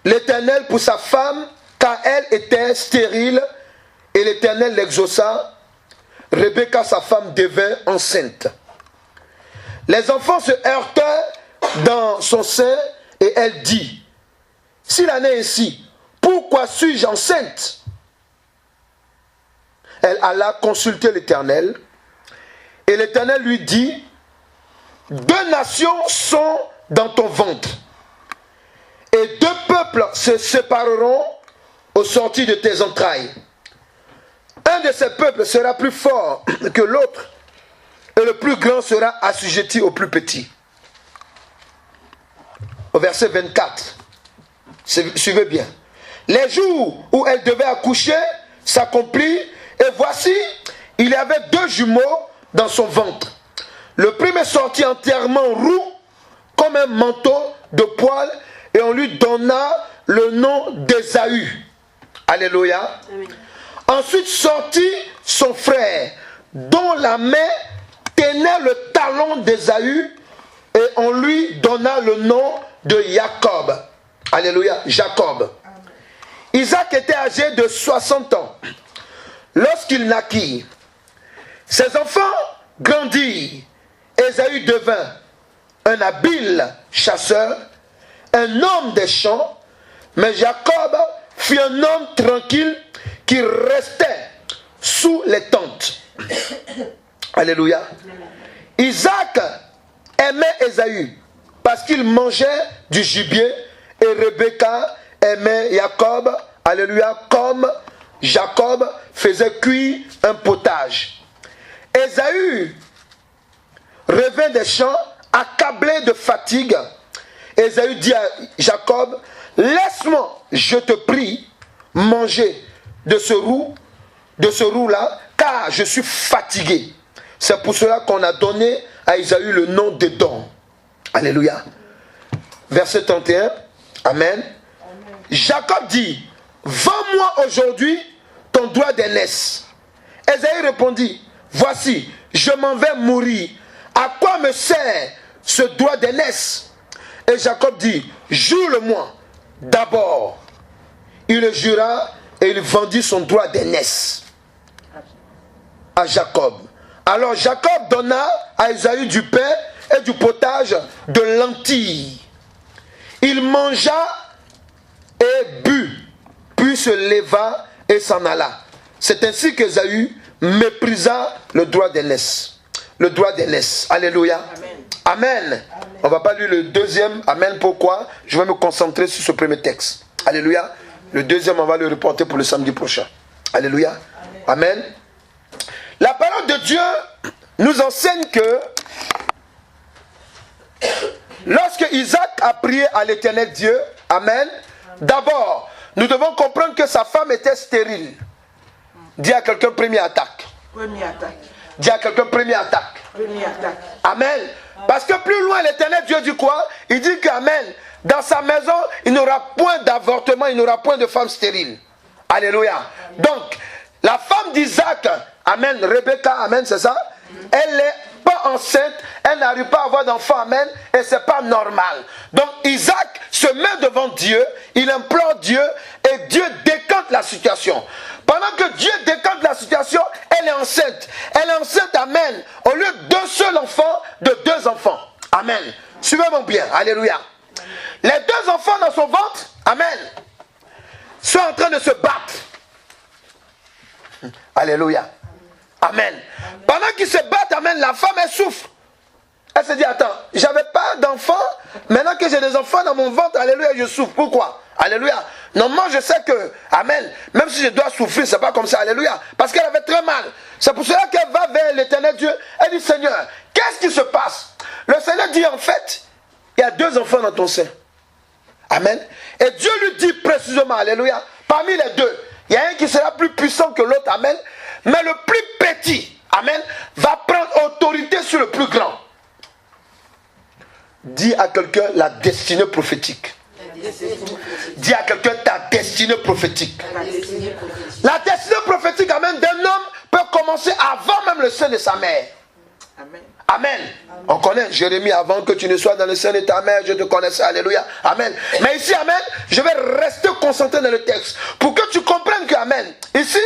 l'Éternel pour sa femme, car elle était stérile, et l'Éternel l'exauça. Rebecca, sa femme, devint enceinte. Les enfants se heurtaient dans son sein, et elle dit, s'il en est ainsi, pourquoi suis-je enceinte? Elle alla consulter l'Éternel, et l'Éternel lui dit, 2 nations sont dans ton ventre, et 2 peuples se sépareront au sortir de tes entrailles. Un de ces peuples sera plus fort que l'autre, et le plus grand sera assujetti au plus petit. Au verset 24, suivez bien. Les jours où elle devait accoucher s'accomplirent, et voici, il y avait 2 jumeaux dans son ventre. Le premier sortit entièrement roux, comme un manteau de poils, et on lui donna le nom d'Ésaü. Alléluia. Amen. Ensuite sortit son frère, dont la main tenait le talon d'Ésaü, et on lui donna le nom de Jacob. Alléluia, Jacob. Amen. Isaac était âgé de 60 ans lorsqu'il naquit. Ses enfants grandirent. Ésaü devint un habile chasseur, un homme des champs, mais Jacob fut un homme tranquille qui restait sous les tentes. Alléluia. Isaac aimait Ésaü parce qu'il mangeait du gibier, et Rebecca aimait Jacob, alléluia, comme Jacob faisait cuire un potage. Ésaü revint des champs, accablé de fatigue. Ésaü dit à Jacob, laisse-moi, je te prie, manger de ce roux-là, car je suis fatigué. C'est pour cela qu'on a donné à Ésaü le nom d'Édom. Alléluia. Verset 31. Amen. Amen. Jacob dit, vends-moi aujourd'hui ton doigt d'aînesse. Ésaü répondit, voici, je m'en vais mourir. À quoi me sert ce doigt d'aînesse? Et Jacob dit, jure-le-moi. D'abord, il le jura, et il vendit son doigt d'aînesse à Jacob. Alors Jacob donna à Ésaü du pain et du potage de lentilles. Il mangea et but, puis se leva et s'en alla. C'est ainsi qu'Ésaü méprisa le doigt d'aînesse. Le doigt d'aînesse. Alléluia. Amen. Amen. Amen. On ne va pas lire le deuxième. Amen. Pourquoi? Je vais me concentrer sur ce premier texte. Alléluia. Amen. Le deuxième, on va le reporter pour le samedi prochain. Alléluia. Amen. Amen. La parole de Dieu nous enseigne que lorsque Isaac a prié à l'Éternel Dieu, Amen, d'abord, nous devons comprendre que sa femme était stérile. Dis à quelqu'un, première attaque. Première attaque. Dis à quelqu'un, première attaque. Première attaque. Amen. Parce que plus loin, l'Éternel Dieu dit quoi? Il dit qu'Amen, dans sa maison, il n'y aura point d'avortement, il n'y aura point de femme stérile. Alléluia. Amen. Donc, la femme d'Isaac, Amen, Rebecca, Amen, c'est ça? Elle n'est pas enceinte, elle n'arrive pas à avoir d'enfant, Amen, et c'est pas normal. Donc Isaac se met devant Dieu, il implore Dieu, et Dieu décante la situation. Pendant que Dieu décante la situation, elle est enceinte. Elle est enceinte, Amen, au lieu d'un seul enfant, de 2 enfants. Amen. Suivez-moi bien, alléluia. Les 2 enfants dans son ventre, Amen, sont en train de se battre. Alléluia. Amen. Pendant qu'ils se battent, Amen, la femme, elle souffre. Elle se dit, attends, j'avais pas d'enfants, maintenant que j'ai des enfants dans mon ventre, alléluia, je souffre. Pourquoi? Alléluia. Normalement, je sais que, Amen, même si je dois souffrir, c'est pas comme ça, alléluia. Parce qu'elle avait très mal. C'est pour cela qu'elle va vers l'Éternel Dieu. Elle dit, Seigneur, qu'est-ce qui se passe? Le Seigneur dit, en fait, il y a 2 enfants dans ton sein. Amen. Et Dieu lui dit précisément, alléluia, parmi les 2, il y a un qui sera plus puissant que l'autre, Amen. Mais le plus petit, Amen, va prendre autorité sur le plus grand. Dis à quelqu'un la destinée prophétique. Dis à quelqu'un ta destinée prophétique. La destinée prophétique, Amen, d'un homme peut commencer avant même le sein de sa mère. Amen. Amen. On connaît Jérémie, avant que tu ne sois dans le sein de ta mère, je te connaissais. Alléluia. Amen. Mais ici, amen, je vais rester concentré dans le texte pour que tu comprennes que, amen, ici,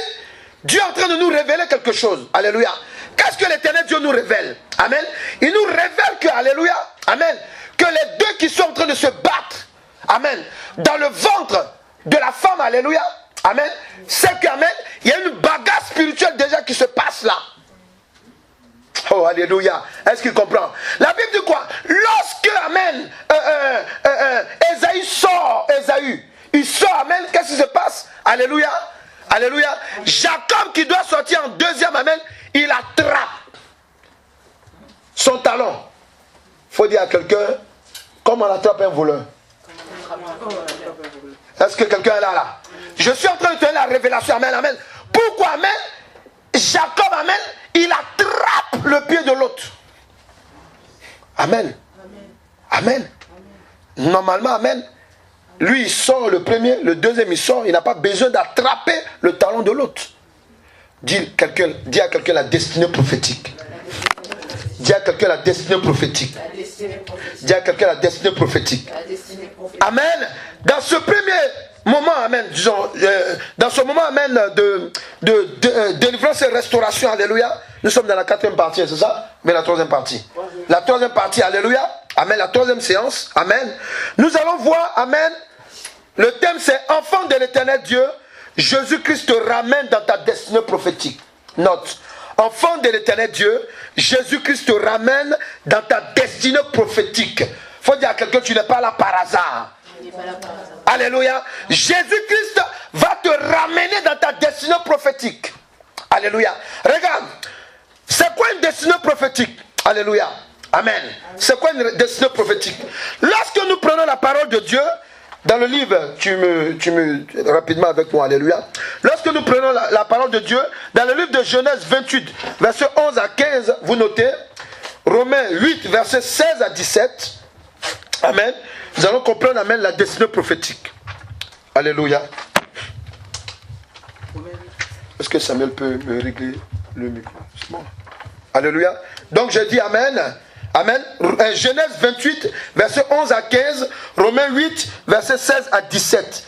Dieu est en train de nous révéler quelque chose. Alléluia. Qu'est-ce que l'Éternel Dieu nous révèle? Amen. Il nous révèle que, alléluia, amen, que les deux qui sont en train de se battre, amen, dans le ventre de la femme, alléluia, amen, c'est qu'amen, il y a une bagarre spirituelle déjà qui se passe là. Oh, alléluia. Est-ce qu'il comprend? La Bible dit quoi? Lorsque, amen, Ésaü, il sort, amen, qu'est-ce qui se passe? Alléluia. Alléluia. Jacob qui doit sortir en deuxième, amen, il attrape son talon. Il faut dire à quelqu'un, comme on attrape un voleur. Est-ce que quelqu'un est là? Je suis en train de te donner la révélation, amen, amen. Pourquoi, amen, Jacob, amen, il attrape le pied de l'autre. Amen. Amen. Normalement, amen, lui il sort le premier, le deuxième il sort, il n'a pas besoin d'attraper le talon de l'autre. Dis à quelqu'un la destinée prophétique. Dis à quelqu'un la destinée prophétique. Dis à quelqu'un la destinée prophétique. Amen. Dans ce premier moment, amen, disons, dans ce moment, amen, de délivrance et restauration, alléluia, nous sommes dans la 4e partie, c'est ça? Mais la 3e partie. La 3e partie, alléluia, amen, la 3e séance, amen. Nous allons voir, amen, le thème c'est enfant de l'Éternel Dieu, Jésus-Christ te ramène dans ta destinée prophétique. Note, enfant de l'Éternel Dieu, Jésus-Christ te ramène dans ta destinée prophétique. Il faut dire à quelqu'un, tu n'es pas là par hasard. Alléluia. Jésus-Christ va te ramener dans ta destinée prophétique. Alléluia. Regarde, c'est quoi une destinée prophétique? Alléluia. Amen. C'est quoi une destinée prophétique? Lorsque nous prenons la parole de Dieu, dans le livre, tu me rapidement avec moi, alléluia. Lorsque nous prenons la parole de Dieu, dans le livre de Genèse 28, versets 11 à 15, vous notez, Romains 8, versets 16 à 17, amen. Nous allons comprendre, amen, la destinée prophétique. Alléluia. Est-ce que Samuel peut me régler le micro? Bon. Alléluia. Donc je dis amen. Amen. Genèse 28, verset 11 à 15. Romains 8, verset 16 à 17.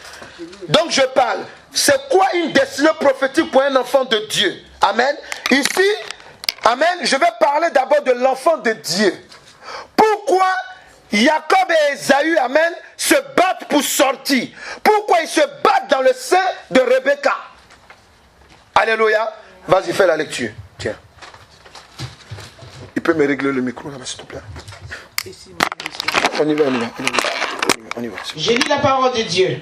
Donc je parle. C'est quoi une destinée prophétique pour un enfant de Dieu? Amen. Ici, amen, je vais parler d'abord de l'enfant de Dieu. Pourquoi Jacob et Ésaü, amen, se battent pour sortir? Pourquoi ils se battent dans le sein de Rebecca? Alléluia. Vas-y, fais la lecture. Tiens. Il peut me régler le micro là-bas, s'il te plaît. On y va. J'ai lu la parole de Dieu.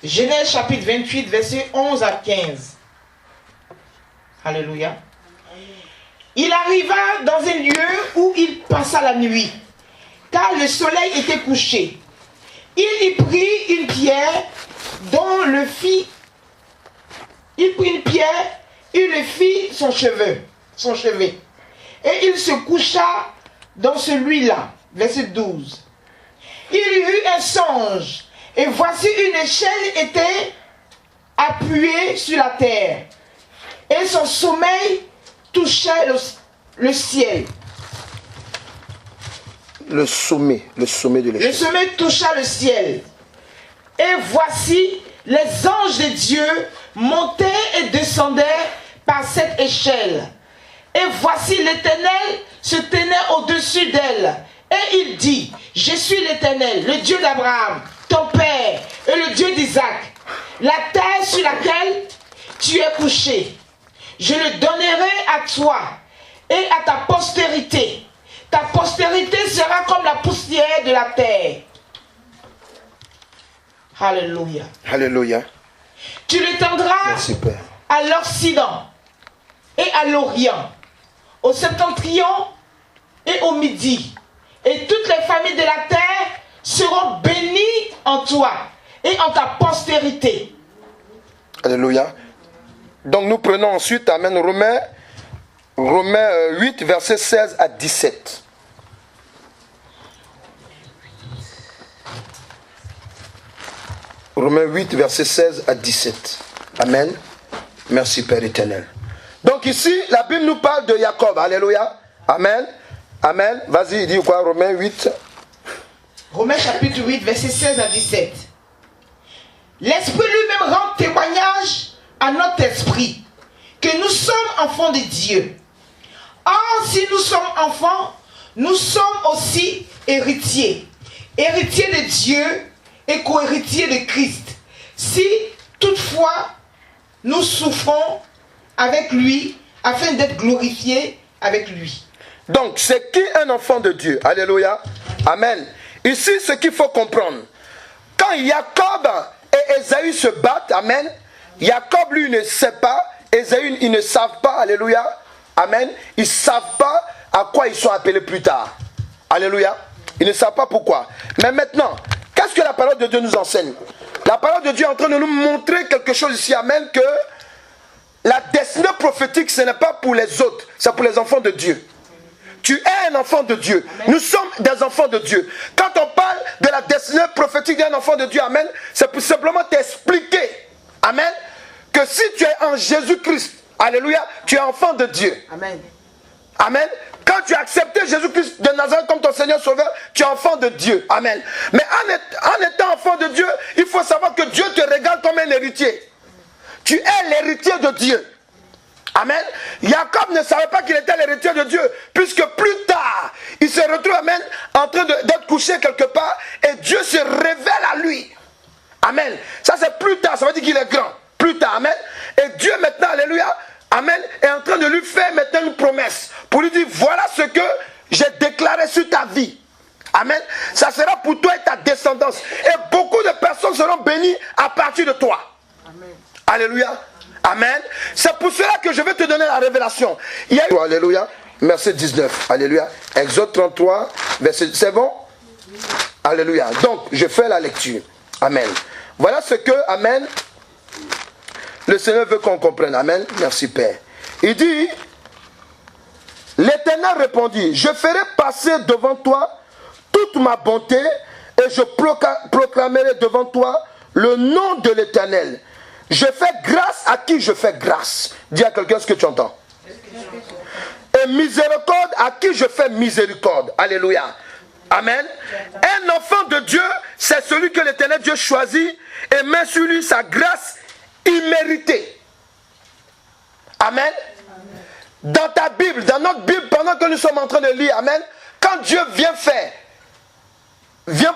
Genèse chapitre 28, versets 11 à 15. Alléluia. Il arriva dans un lieu où il passa la nuit, car le soleil était couché. Il y prit une pierre dont le fit. Il prit une pierre et le fit son chevet. Et il se coucha dans celui-là. Verset 12. Il y eut un songe, et voici une échelle était appuyée sur la terre, et son sommeil touchait le ciel. Le sommet de l'échelle. Le sommet toucha le ciel. Et voici, les anges de Dieu montaient et descendaient par cette échelle. Et voici l'Éternel se tenait au-dessus d'elle. Et il dit, je suis l'Éternel, le Dieu d'Abraham, ton père, et le Dieu d'Isaac. La terre sur laquelle tu es couché, je le donnerai à toi et à ta postérité. Ta postérité sera comme la poussière de la terre. Alléluia. Alléluia. Tu l'étendras à l'Occident et à l'Orient, au septentrion et au midi. Et toutes les familles de la terre seront bénies en toi et en ta postérité. Alléluia. Donc nous prenons ensuite, amen, Romains 8, versets 16 à 17. Romains 8, versets 16 à 17. Amen. Merci Père éternel. Donc ici, la Bible nous parle de Jacob. Alléluia. Amen. Amen. Vas-y, il dit quoi? Romains 8. Romains chapitre 8, verset 16 à 17. L'Esprit lui-même rend témoignage à notre esprit que nous sommes enfants de Dieu. Or, si nous sommes enfants, nous sommes aussi héritiers. Héritiers de Dieu et co-héritiers de Christ. Si, toutefois, nous souffrons avec lui, afin d'être glorifiés avec lui. Donc, c'est qui un enfant de Dieu? Alléluia. Amen. Ici, ce qu'il faut comprendre. Quand Jacob et Ésaü se battent, amen, Jacob, lui, ne sait pas, Ésaü, ils ne savent pas, alléluia, amen, ils ne savent pas à quoi ils sont appelés plus tard. Alléluia. Ils ne savent pas pourquoi. Mais maintenant, qu'est-ce que la parole de Dieu nous enseigne? La parole de Dieu est en train de nous montrer quelque chose ici, amen, que la destinée prophétique, ce n'est pas pour les autres, c'est pour les enfants de Dieu. Tu es un enfant de Dieu. Amen. Nous sommes des enfants de Dieu. Quand on parle de la destinée prophétique d'un enfant de Dieu, amen, c'est pour simplement t'expliquer, amen, que si tu es en Jésus-Christ, alléluia, tu es enfant de Dieu. Amen. Amen. Quand tu as accepté Jésus-Christ de Nazareth comme ton Seigneur Sauveur, tu es enfant de Dieu. Amen. Mais en étant enfant de Dieu, il faut savoir que Dieu te regarde comme un héritier. Tu es l'héritier de Dieu. Amen. Jacob ne savait pas qu'il était l'héritier de Dieu, puisque plus tard, il se retrouve, amen, en train d'être couché quelque part, et Dieu se révèle à lui. Amen. Ça c'est plus tard, ça veut dire qu'il est grand. Plus tard, amen. Et Dieu maintenant, alléluia, amen, est en train de lui faire maintenant une promesse, pour lui dire, voilà ce que j'ai déclaré sur ta vie. Amen. Ça sera pour toi et ta descendance. Et beaucoup de personnes seront bénies à partir de toi. Amen. Alléluia. Amen. C'est pour cela que je vais te donner la révélation. Il y a eu... Alléluia. Verset 19. Alléluia. Exode 33. Verset... C'est bon? Alléluia. Donc, je fais la lecture. Amen. Voilà ce que, amen, le Seigneur veut qu'on comprenne. Amen. Merci Père. Il dit, l'Éternel répondit, je ferai passer devant toi toute ma bonté et je proclamerai devant toi le nom de l'Éternel. Je fais grâce à qui je fais grâce. Dis à quelqu'un ce que tu entends. Et miséricorde à qui je fais miséricorde. Alléluia. Amen. Un enfant de Dieu, c'est celui que l'Éternel Dieu choisit et met sur lui sa grâce imméritée. Amen. Dans ta Bible, dans notre Bible, pendant que nous sommes en train de lire, amen, quand Dieu vient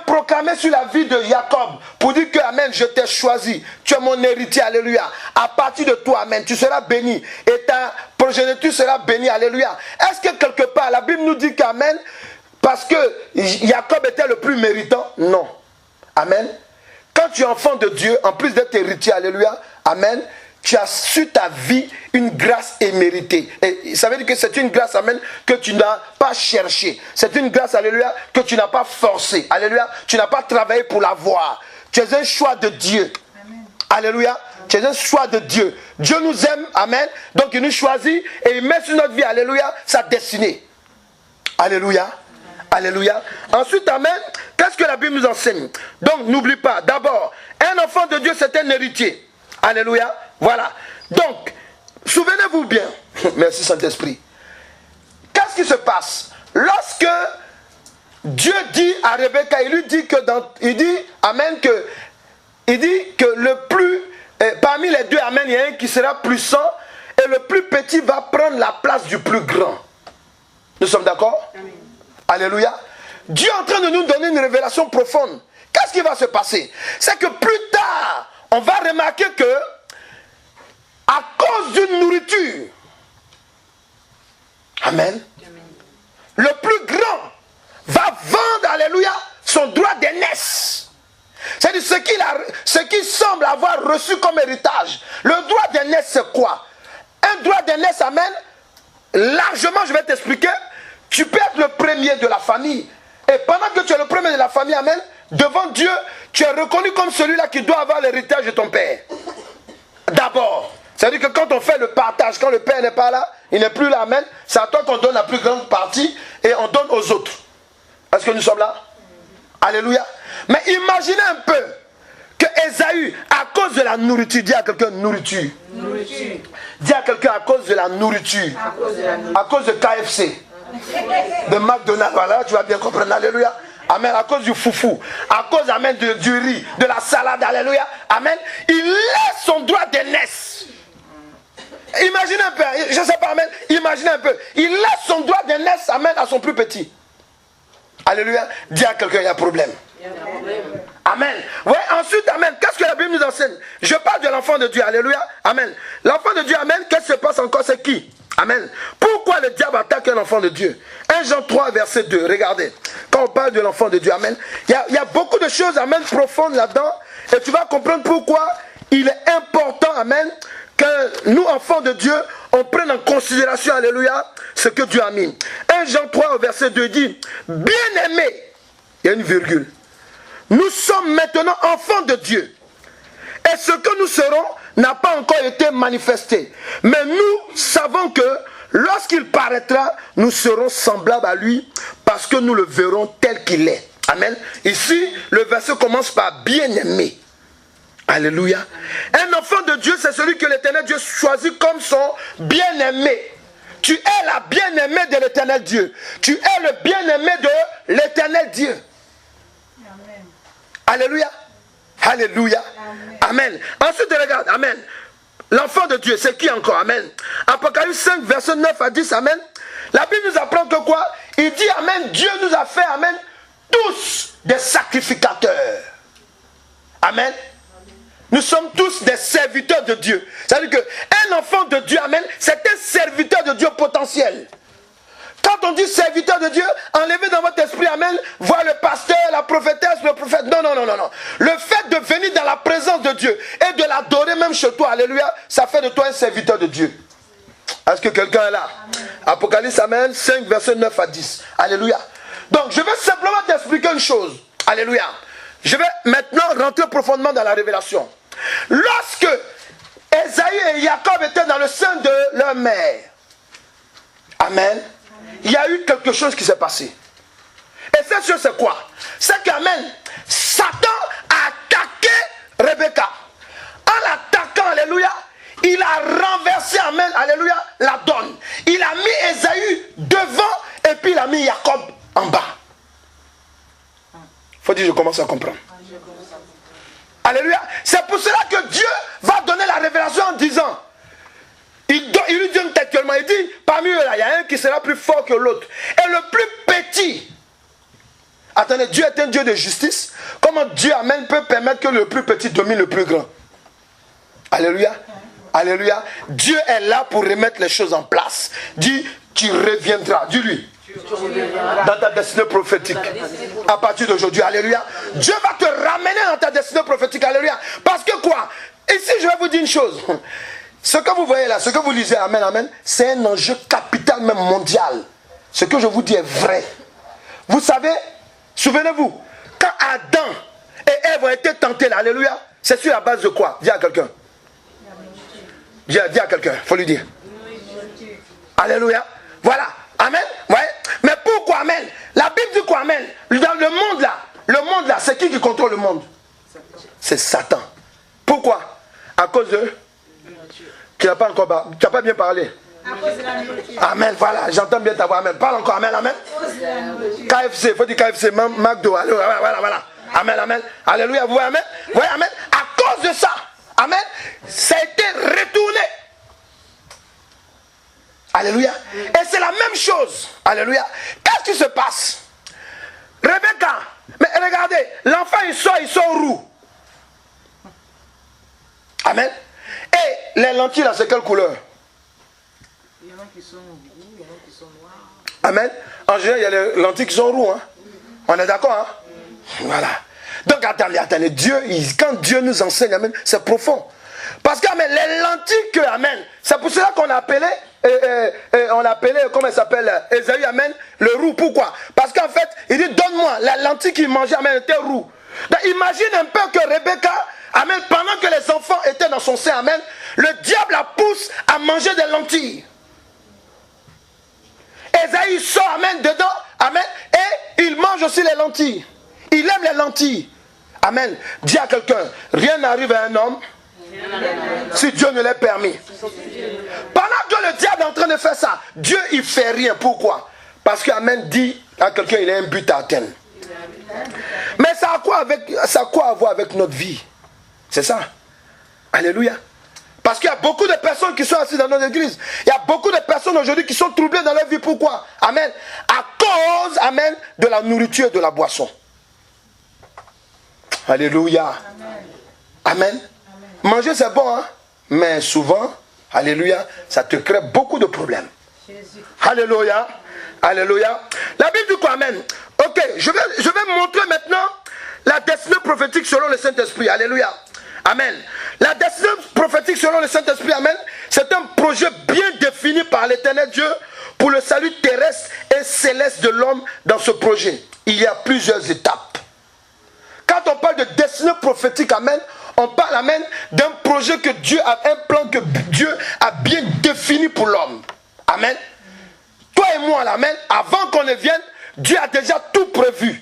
proclamer sur la vie de Jacob pour dire que, amen, je t'ai choisi, tu es mon héritier, alléluia. À partir de toi, amen, tu seras béni et ta progéniture sera bénie, alléluia. Est-ce que quelque part, la Bible nous dit qu'amen, parce que Jacob était le plus méritant? Non. Amen. Quand tu es enfant de Dieu, en plus d'être héritier, alléluia, amen, tu as sur ta vie une grâce imméritée. Et ça veut dire que c'est une grâce, amen, que tu n'as pas cherché. C'est une grâce, alléluia, que tu n'as pas forcé. Alléluia. Tu n'as pas travaillé pour l'avoir. Tu es un choix de Dieu. Amen. Alléluia. Tu es un choix de Dieu. Dieu nous aime, amen. Donc il nous choisit et il met sur notre vie, alléluia, sa destinée. Alléluia. Alléluia. Ensuite, amen, qu'est-ce que la Bible nous enseigne? Donc n'oublie pas, d'abord, un enfant de Dieu, c'est un héritier. Alléluia. Voilà. Donc, souvenez-vous bien. Merci Saint-Esprit. Qu'est-ce qui se passe? Lorsque Dieu dit à Rebecca, il lui dit que amen, il dit que le plus, parmi les deux, amen, il y a un qui sera puissant et le plus petit va prendre la place du plus grand. Nous sommes d'accord? Amen. Alléluia. Dieu est en train de nous donner une révélation profonde. Qu'est-ce qui va se passer? C'est que plus tard, on va remarquer que à cause d'une nourriture, amen, le plus grand va vendre, alléluia, son droit d'aînesse. C'est-à-dire ce qu'il semble avoir reçu comme héritage. Le droit d'aînesse, c'est quoi? Un droit d'aînesse, amen, largement, je vais t'expliquer, tu peux être le premier de la famille. Et pendant que tu es le premier de la famille, amen, devant Dieu, tu es reconnu comme celui-là qui doit avoir l'héritage de ton père. D'abord. C'est-à-dire que quand on fait le partage, quand le père n'est pas là, il n'est plus là, amen, c'est à toi qu'on donne la plus grande partie et on donne aux autres. Est-ce que nous sommes là? Alléluia. Mais imaginez un peu que Ésaü, à cause de la nourriture, dis à quelqu'un nourriture. Nourriture. Dis à quelqu'un à cause de la nourriture. À cause de KFC. de McDonald's. Voilà, tu vas bien comprendre. Alléluia. Amen. À cause du foufou, à cause, amen, du riz, de la salade. Alléluia. Amen. Il laisse son droit d'aînesse. Imaginez un peu, je ne sais pas, amen. Imaginez un peu. Il laisse son droit d'aînesse, amen, à son plus petit. Alléluia. Dis à quelqu'un, il y a problème. Amen. Ouais, ensuite, amen. Qu'est-ce que la Bible nous enseigne? Je parle de l'enfant de Dieu. Alléluia. Amen. L'enfant de Dieu, amen. Qu'est-ce qui se passe encore? C'est qui? Amen. Pourquoi le diable attaque un enfant de Dieu? 1 Jean 3, verset 2. Regardez. Quand on parle de l'enfant de Dieu, amen. Il y a beaucoup de choses, amen, profondes là-dedans. Et tu vas comprendre pourquoi il est important, amen, que nous, enfants de Dieu, on prenne en considération, alléluia, ce que Dieu a mis. 1 Jean 3, verset 2 dit, bien-aimés, il y a une virgule, nous sommes maintenant enfants de Dieu. Et ce que nous serons n'a pas encore été manifesté. Mais nous savons que lorsqu'il paraîtra, nous serons semblables à lui parce que nous le verrons tel qu'il est. Amen. Ici, le verset commence par bien-aimé. Alléluia. Un enfant de Dieu, c'est celui que l'Éternel Dieu choisit comme son bien-aimé. Tu es la bien-aimée de l'Éternel Dieu. Tu es le bien-aimé de l'Éternel Dieu. Amen. Alléluia. Alléluia. Amen. Amen. Ensuite, regarde. Amen. L'enfant de Dieu, c'est qui encore? Amen. Apocalypse 5, verset 9 à 10. Amen. La Bible nous apprend que quoi? Il dit, amen, Dieu nous a fait, amen, tous des sacrificateurs. Amen. Nous sommes tous des serviteurs de Dieu. C'est-à-dire qu'un enfant de Dieu, amen, c'est un serviteur de Dieu potentiel. Quand on dit serviteur de Dieu, enlevez dans votre esprit, amen, voir le pasteur, la prophétesse, le prophète. Non, non, non, non, non. Le fait de venir dans la présence de Dieu et de l'adorer même chez toi, alléluia, ça fait de toi un serviteur de Dieu. Est-ce que quelqu'un est là? Amen. Apocalypse, amen, 5, verset 9 à 10. Alléluia. Donc, je vais simplement t'expliquer une chose. Alléluia. Je vais maintenant rentrer profondément dans la révélation. Lorsque Ésaü et Jacob étaient dans le sein de leur mère, amen, il y a eu quelque chose qui s'est passé. Et cette chose c'est quoi? C'est qu'amen, Satan a attaqué Rebecca. En l'attaquant, alléluia, il a renversé, amen, alléluia, la donne. Il a mis Ésaü devant et puis il a mis Jacob en bas. Faut dire, je commence à comprendre. Alléluia. C'est pour cela que Dieu va donner la révélation en disant, il lui donne textuellement, il dit, parmi eux là, il y a un qui sera plus fort que l'autre. Et le plus petit, attendez, Dieu est un Dieu de justice. Comment Dieu, amen, peut permettre que le plus petit domine le plus grand? Alléluia. Alléluia. Dieu est là pour remettre les choses en place. Dis, tu reviendras. Dis-lui. Dans ta destinée prophétique. À partir d'aujourd'hui. Alléluia. Dieu va te ramener dans ta destinée prophétique. Alléluia. Parce que quoi? Ici, je vais vous dire une chose. Ce que vous voyez là, ce que vous lisez, amen, amen, c'est un enjeu capital, même mondial. Ce que je vous dis est vrai. Vous savez, souvenez-vous, quand Adam et Ève ont été tentés là, alléluia, c'est sur la base de quoi? Dis à quelqu'un. Dis à quelqu'un, il faut lui dire. Alléluia. Voilà. Amen. Ouais. Mais pourquoi, amen? La Bible dit quoi, amen? Dans le monde là, c'est qui contrôle le monde? C'est Satan. Pourquoi? À cause de... Tu n'as pas encore... Tu n'as pas bien parlé. Amen, voilà, j'entends bien ta voix, amen. Parle encore, amen, amen. KFC, il faut dire KFC, McDo, voilà. Amen, amen. Alléluia, vous voyez, amen? Vous voyez, amen? À cause de ça, amen, ça a été retourné. Alléluia. Et c'est la même chose. Alléluia. Qu'est-ce qui se passe? Rebecca, mais regardez, l'enfant il sort roux. Amen. Et les lentilles là, c'est quelle couleur? Il y en a qui sont roux, il y en a qui sont noirs. Amen. En général, il y a les lentilles qui sont roux. Hein? On est d'accord, hein? Voilà. Donc attendez, Dieu, quand Dieu nous enseigne, amen, c'est profond. Parce que amen, les lentilles que, amen, c'est pour cela qu'on a appelé, comment il s'appelle, Ésaü, amen, le roux. Pourquoi? Parce qu'en fait, il dit, donne-moi, la lentille qu'il mangeait, amen, était roux. Donc imagine un peu que Rebecca, amen, pendant que les enfants étaient dans son sein, amen, le diable la pousse à manger des lentilles. Ésaü sort, amen, dedans, amen, et il mange aussi les lentilles. Il aime les lentilles. Amen. Dis à quelqu'un, rien n'arrive à un homme si Dieu ne l'a permis. Pendant que le diable est en train de faire ça, Dieu il fait rien. Pourquoi? Parce que Amen dit à quelqu'un, il a un but à atteindre. Mais ça a quoi à voir avec notre vie? C'est ça. Alléluia. Parce qu'il y a beaucoup de personnes qui sont assises dans notre église. Il y a beaucoup de personnes aujourd'hui qui sont troublées dans leur vie. Pourquoi? Amen. À cause, amen, de la nourriture et de la boisson. Alléluia. Amen. Amen. Manger c'est bon, hein? Mais souvent, alléluia, ça te crée beaucoup de problèmes. Jésus. Alléluia. Alléluia. La Bible dit quoi? Amen. Ok, je vais montrer maintenant la destinée prophétique selon le Saint-Esprit. Alléluia. Amen. La destinée prophétique selon le Saint-Esprit, amen, c'est un projet bien défini par l'Éternel Dieu pour le salut terrestre et céleste de l'homme. Dans ce projet, il y a plusieurs étapes. Quand on parle de destinée prophétique, amen, on parle, amen, d'un projet que Dieu a, un plan que Dieu a bien défini pour l'homme. Amen. Toi et moi, amen, avant qu'on ne vienne, Dieu a déjà tout prévu.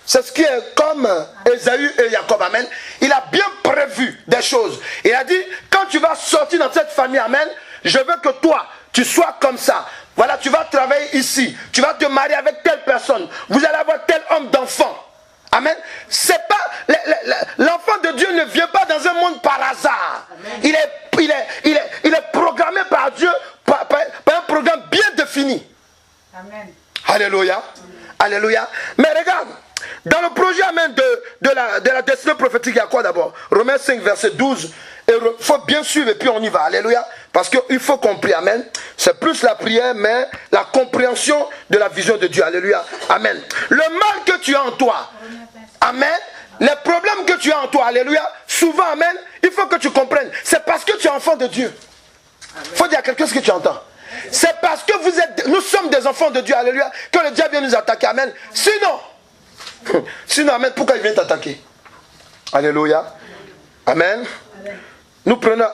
C'est ce qui est comme Ésaü et Jacob, amen. Il a bien prévu des choses. Il a dit, quand tu vas sortir dans cette famille, amen, je veux que toi, tu sois comme ça. Voilà, tu vas travailler ici. Tu vas te marier avec telle personne. Vous allez avoir tel homme d'enfant. Amen. C'est pas, l'enfant de Dieu ne vient pas dans un monde par hasard. Il est programmé par Dieu, par un programme bien défini. Amen. Alléluia. Amen. Alléluia. Mais regarde, dans le projet, amen, de la destinée prophétique, il y a quoi d'abord? Romains 5, verset 12. Il faut bien suivre et puis on y va. Alléluia. Parce qu'il faut qu'on prie. Amen. C'est plus la prière, mais la compréhension de la vision de Dieu. Alléluia. Amen. Le mal que tu as en toi. Amen. Les problèmes que tu as en toi. Alléluia. Souvent, amen. Il faut que tu comprennes. C'est parce que tu es enfant de Dieu. Il faut dire à quelqu'un ce que tu entends. C'est parce que nous sommes des enfants de Dieu. Alléluia. Que le diable vient nous attaquer. Amen. Sinon, amen, pourquoi il vient t'attaquer? Alléluia. Amen. Nous prenons,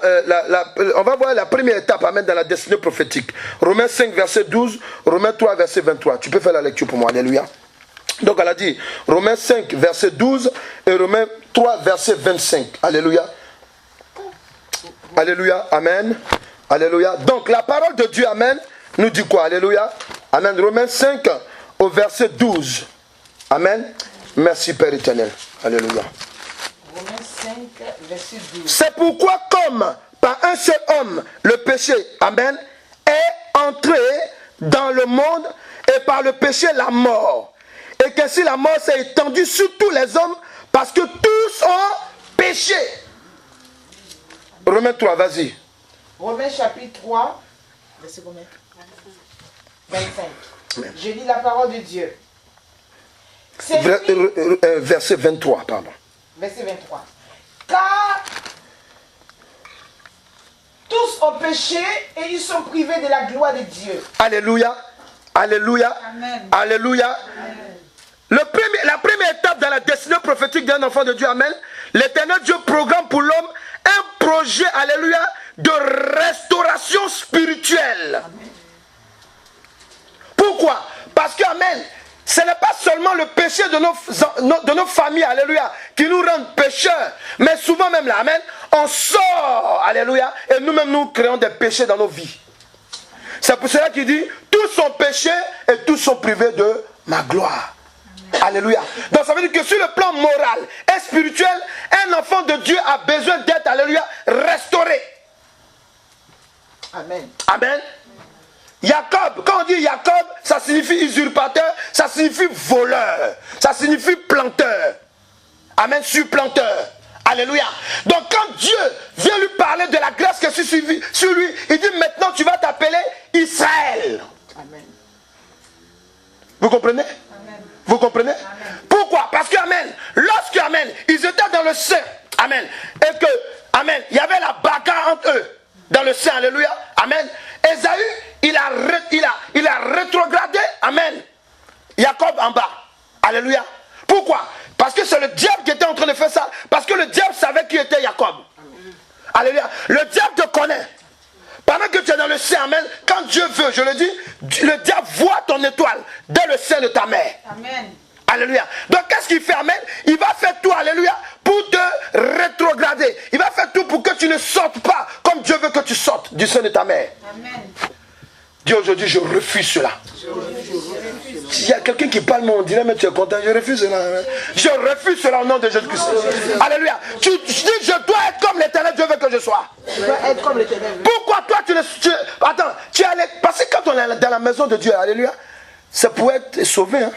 on va voir la première étape, amen, dans la destinée prophétique. Romains 5, verset 12, Romains 3, verset 23. Tu peux faire la lecture pour moi, alléluia. Donc elle a dit, Romains 5, verset 12 et Romains 3, verset 25. Alléluia. Alléluia, amen. Alléluia. Donc la parole de Dieu, amen, nous dit quoi? Alléluia. Amen. Romains 5, au verset 12. Amen. Merci Père éternel. Alléluia. Romains 5, verset 12. C'est pourquoi comme par un seul homme le péché, amen, est entré dans le monde et par le péché la mort. Et qu'ainsi la mort s'est étendue sur tous les hommes parce que tous ont péché. Romains 3, vas-y. Romains chapitre 3, verset combien? 25. Amen. Je lis la parole de Dieu. Verset 23, pardon. Verset 23. Car tous ont péché et ils sont privés de la gloire de Dieu. Alléluia. Alléluia. Amen. Alléluia. Amen. La première étape dans la destinée prophétique d'un enfant de Dieu, amen. L'Éternel Dieu programme pour l'homme un projet, alléluia, de restauration spirituelle. Amen. Pourquoi? Parce que, amen, ce n'est pas seulement le péché de nos familles, alléluia, qui nous rendent pécheurs, mais souvent même là, amen, on sort, alléluia, et nous-mêmes nous créons des péchés dans nos vies. C'est pour cela qu'il dit, tous sont péchés et tous sont privés de ma gloire. Amen. Alléluia. Donc ça veut dire que sur le plan moral et spirituel, un enfant de Dieu a besoin d'être, alléluia, restauré. Amen. Amen. Jacob, quand on dit Jacob, ça signifie usurpateur, ça signifie voleur, ça signifie planteur. Amen, supplanteur. Alléluia. Donc quand Dieu vient lui parler de la grâce qui est sur lui, il dit maintenant tu vas t'appeler Israël. Amen. Vous comprenez? Amen. Vous comprenez? Amen. Pourquoi? Parce que, amen, lorsque, amen, ils étaient dans le sein, amen, et que, amen, il y avait la bagarre entre eux, dans le sein, alléluia, amen, Ésaü, il a rétrogradé, amen, Jacob en bas, alléluia. Pourquoi? Parce que c'est le diable qui était en train de faire ça, parce que le diable savait qui était Jacob. Alléluia. Le diable te connaît. Pendant que tu es dans le sein, amen, quand Dieu veut, je le dis, le diable voit ton étoile dans le sein de ta mère. Amen. Alléluia. Donc qu'est-ce qu'il fait, amen? Il va faire tout, alléluia, pour te rétrograder. Il va faire tout pour que tu ne sortes pas comme Dieu veut que tu sortes du sein de ta mère. Amen. Dieu, aujourd'hui, je refuse cela. Il y a quelqu'un qui parle, mais on dirait, mais tu es content. Je refuse cela. Je refuse cela au nom de Jésus-Christ. Alléluia. Tu dis, je dois être comme l'Éternel Dieu veut que je sois. Je dois être comme l'Éternel. Pourquoi toi, attends, tu es allé... Parce que quand on est dans la maison de Dieu, alléluia, c'est pour être sauvé. Hein?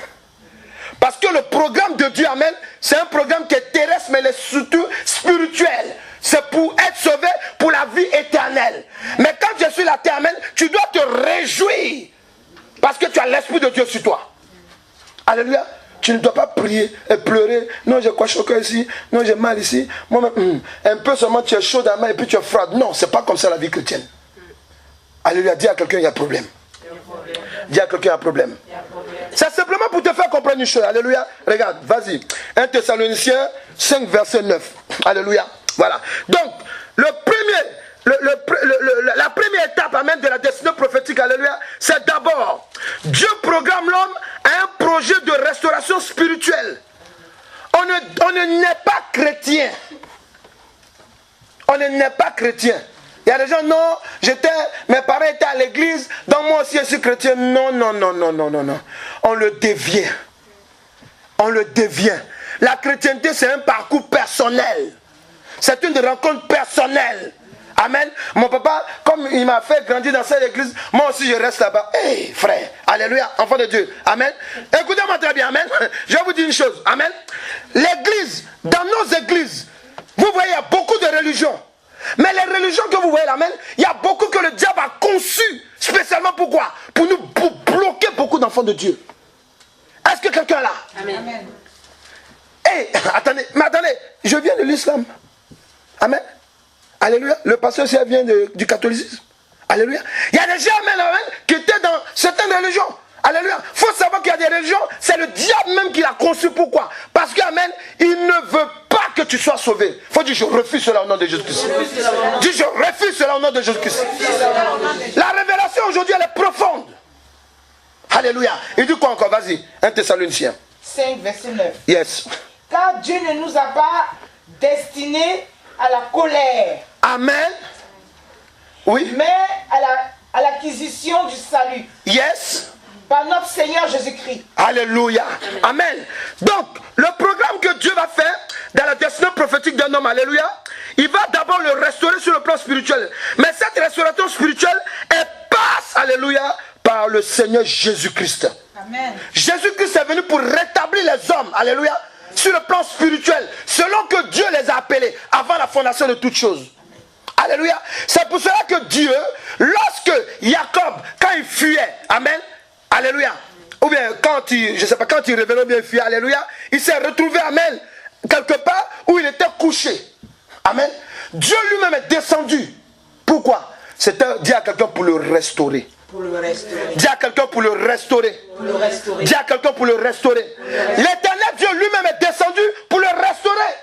Parce que le programme de Dieu, amen, c'est un programme qui est terrestre, mais il est surtout spirituel. C'est pour être sauvé pour la vie éternelle. Mais quand je suis la terre, amen, tu dois te réjouir. Parce que tu as l'Esprit de Dieu sur toi. Alléluia. Tu ne dois pas prier et pleurer. Non, j'ai quoi choquer ici. Non, j'ai mal ici. Un peu seulement, tu es chaud dans la main et puis tu es froid. Non, c'est pas comme ça la vie chrétienne. Alléluia. Dis à quelqu'un, il y a problème. Dis à quelqu'un, il y a problème. C'est simplement pour te faire comprendre une chose. Alléluia. Regarde, vas-y. 1 Thessaloniciens 5, verset 9. Alléluia. Voilà. Donc, la première étape, amen, de la destinée prophétique, alléluia, c'est d'abord, Dieu programme l'homme à un projet de restauration spirituelle. On ne naît pas chrétien. On ne naît pas chrétien. Il y a des gens, non, mes parents étaient à l'église, donc moi aussi je suis chrétien. Non. On le devient. On le devient. La chrétienté, c'est un parcours personnel. C'est une rencontre personnelle. Amen. Mon papa, comme il m'a fait grandir dans cette église, moi aussi je reste là-bas. Hey, frère, alléluia, enfant de Dieu. Amen. Écoutez-moi très bien, amen. Je vais vous dire une chose, amen. L'église, dans nos églises, vous voyez, il y a beaucoup de religions. Mais les religions que vous voyez là, amen, il y a beaucoup que le diable a conçu. Spécialement pourquoi? Pour bloquer beaucoup d'enfants de Dieu. Est-ce que quelqu'un est là? Amen. Hey, attendez, je viens de l'islam. Amen. Alléluia. Le pasteur aussi vient du catholicisme. Alléluia. Il y a des gens, amen, qui étaient dans certaines religions. Alléluia. Il faut savoir qu'il y a des religions, c'est le diable même qui l'a conçu. Pourquoi? Parce que, amen, il ne veut pas que tu sois sauvé. Il faut dire, je refuse cela au nom de Jésus-Christ. Dis, je refuse cela au nom de Jésus-Christ. La révélation aujourd'hui, elle est profonde. Alléluia. Il dit quoi encore? Vas-y. 1 Thessaloniciens 5, verset 9. Yes. Car Dieu ne nous a pas destinés à la colère. Amen. Oui. Mais à l'acquisition du salut. Yes. Par notre Seigneur Jésus-Christ. Alléluia. Amen. Donc, le programme que Dieu va faire dans la destinée prophétique d'un homme, alléluia, il va d'abord le restaurer sur le plan spirituel. Mais cette restauration spirituelle, elle passe, alléluia, par le Seigneur Jésus-Christ. Amen. Jésus-Christ est venu pour rétablir les hommes, alléluia, sur le plan spirituel, selon que Dieu les a appelés avant la fondation de toutes choses. Alléluia. C'est pour cela que Dieu, lorsque Jacob, quand il fuyait, amen, alléluia, ou bien quand il révélait bien il fuyait, alléluia, il s'est retrouvé, amen, quelque part où il était couché. Amen. Dieu lui-même est descendu. Pourquoi? C'était dit à quelqu'un pour le restaurer. Dis à quelqu'un pour le restaurer. Dis à quelqu'un pour le restaurer. L'Éternel Dieu lui-même est descendu pour le restaurer.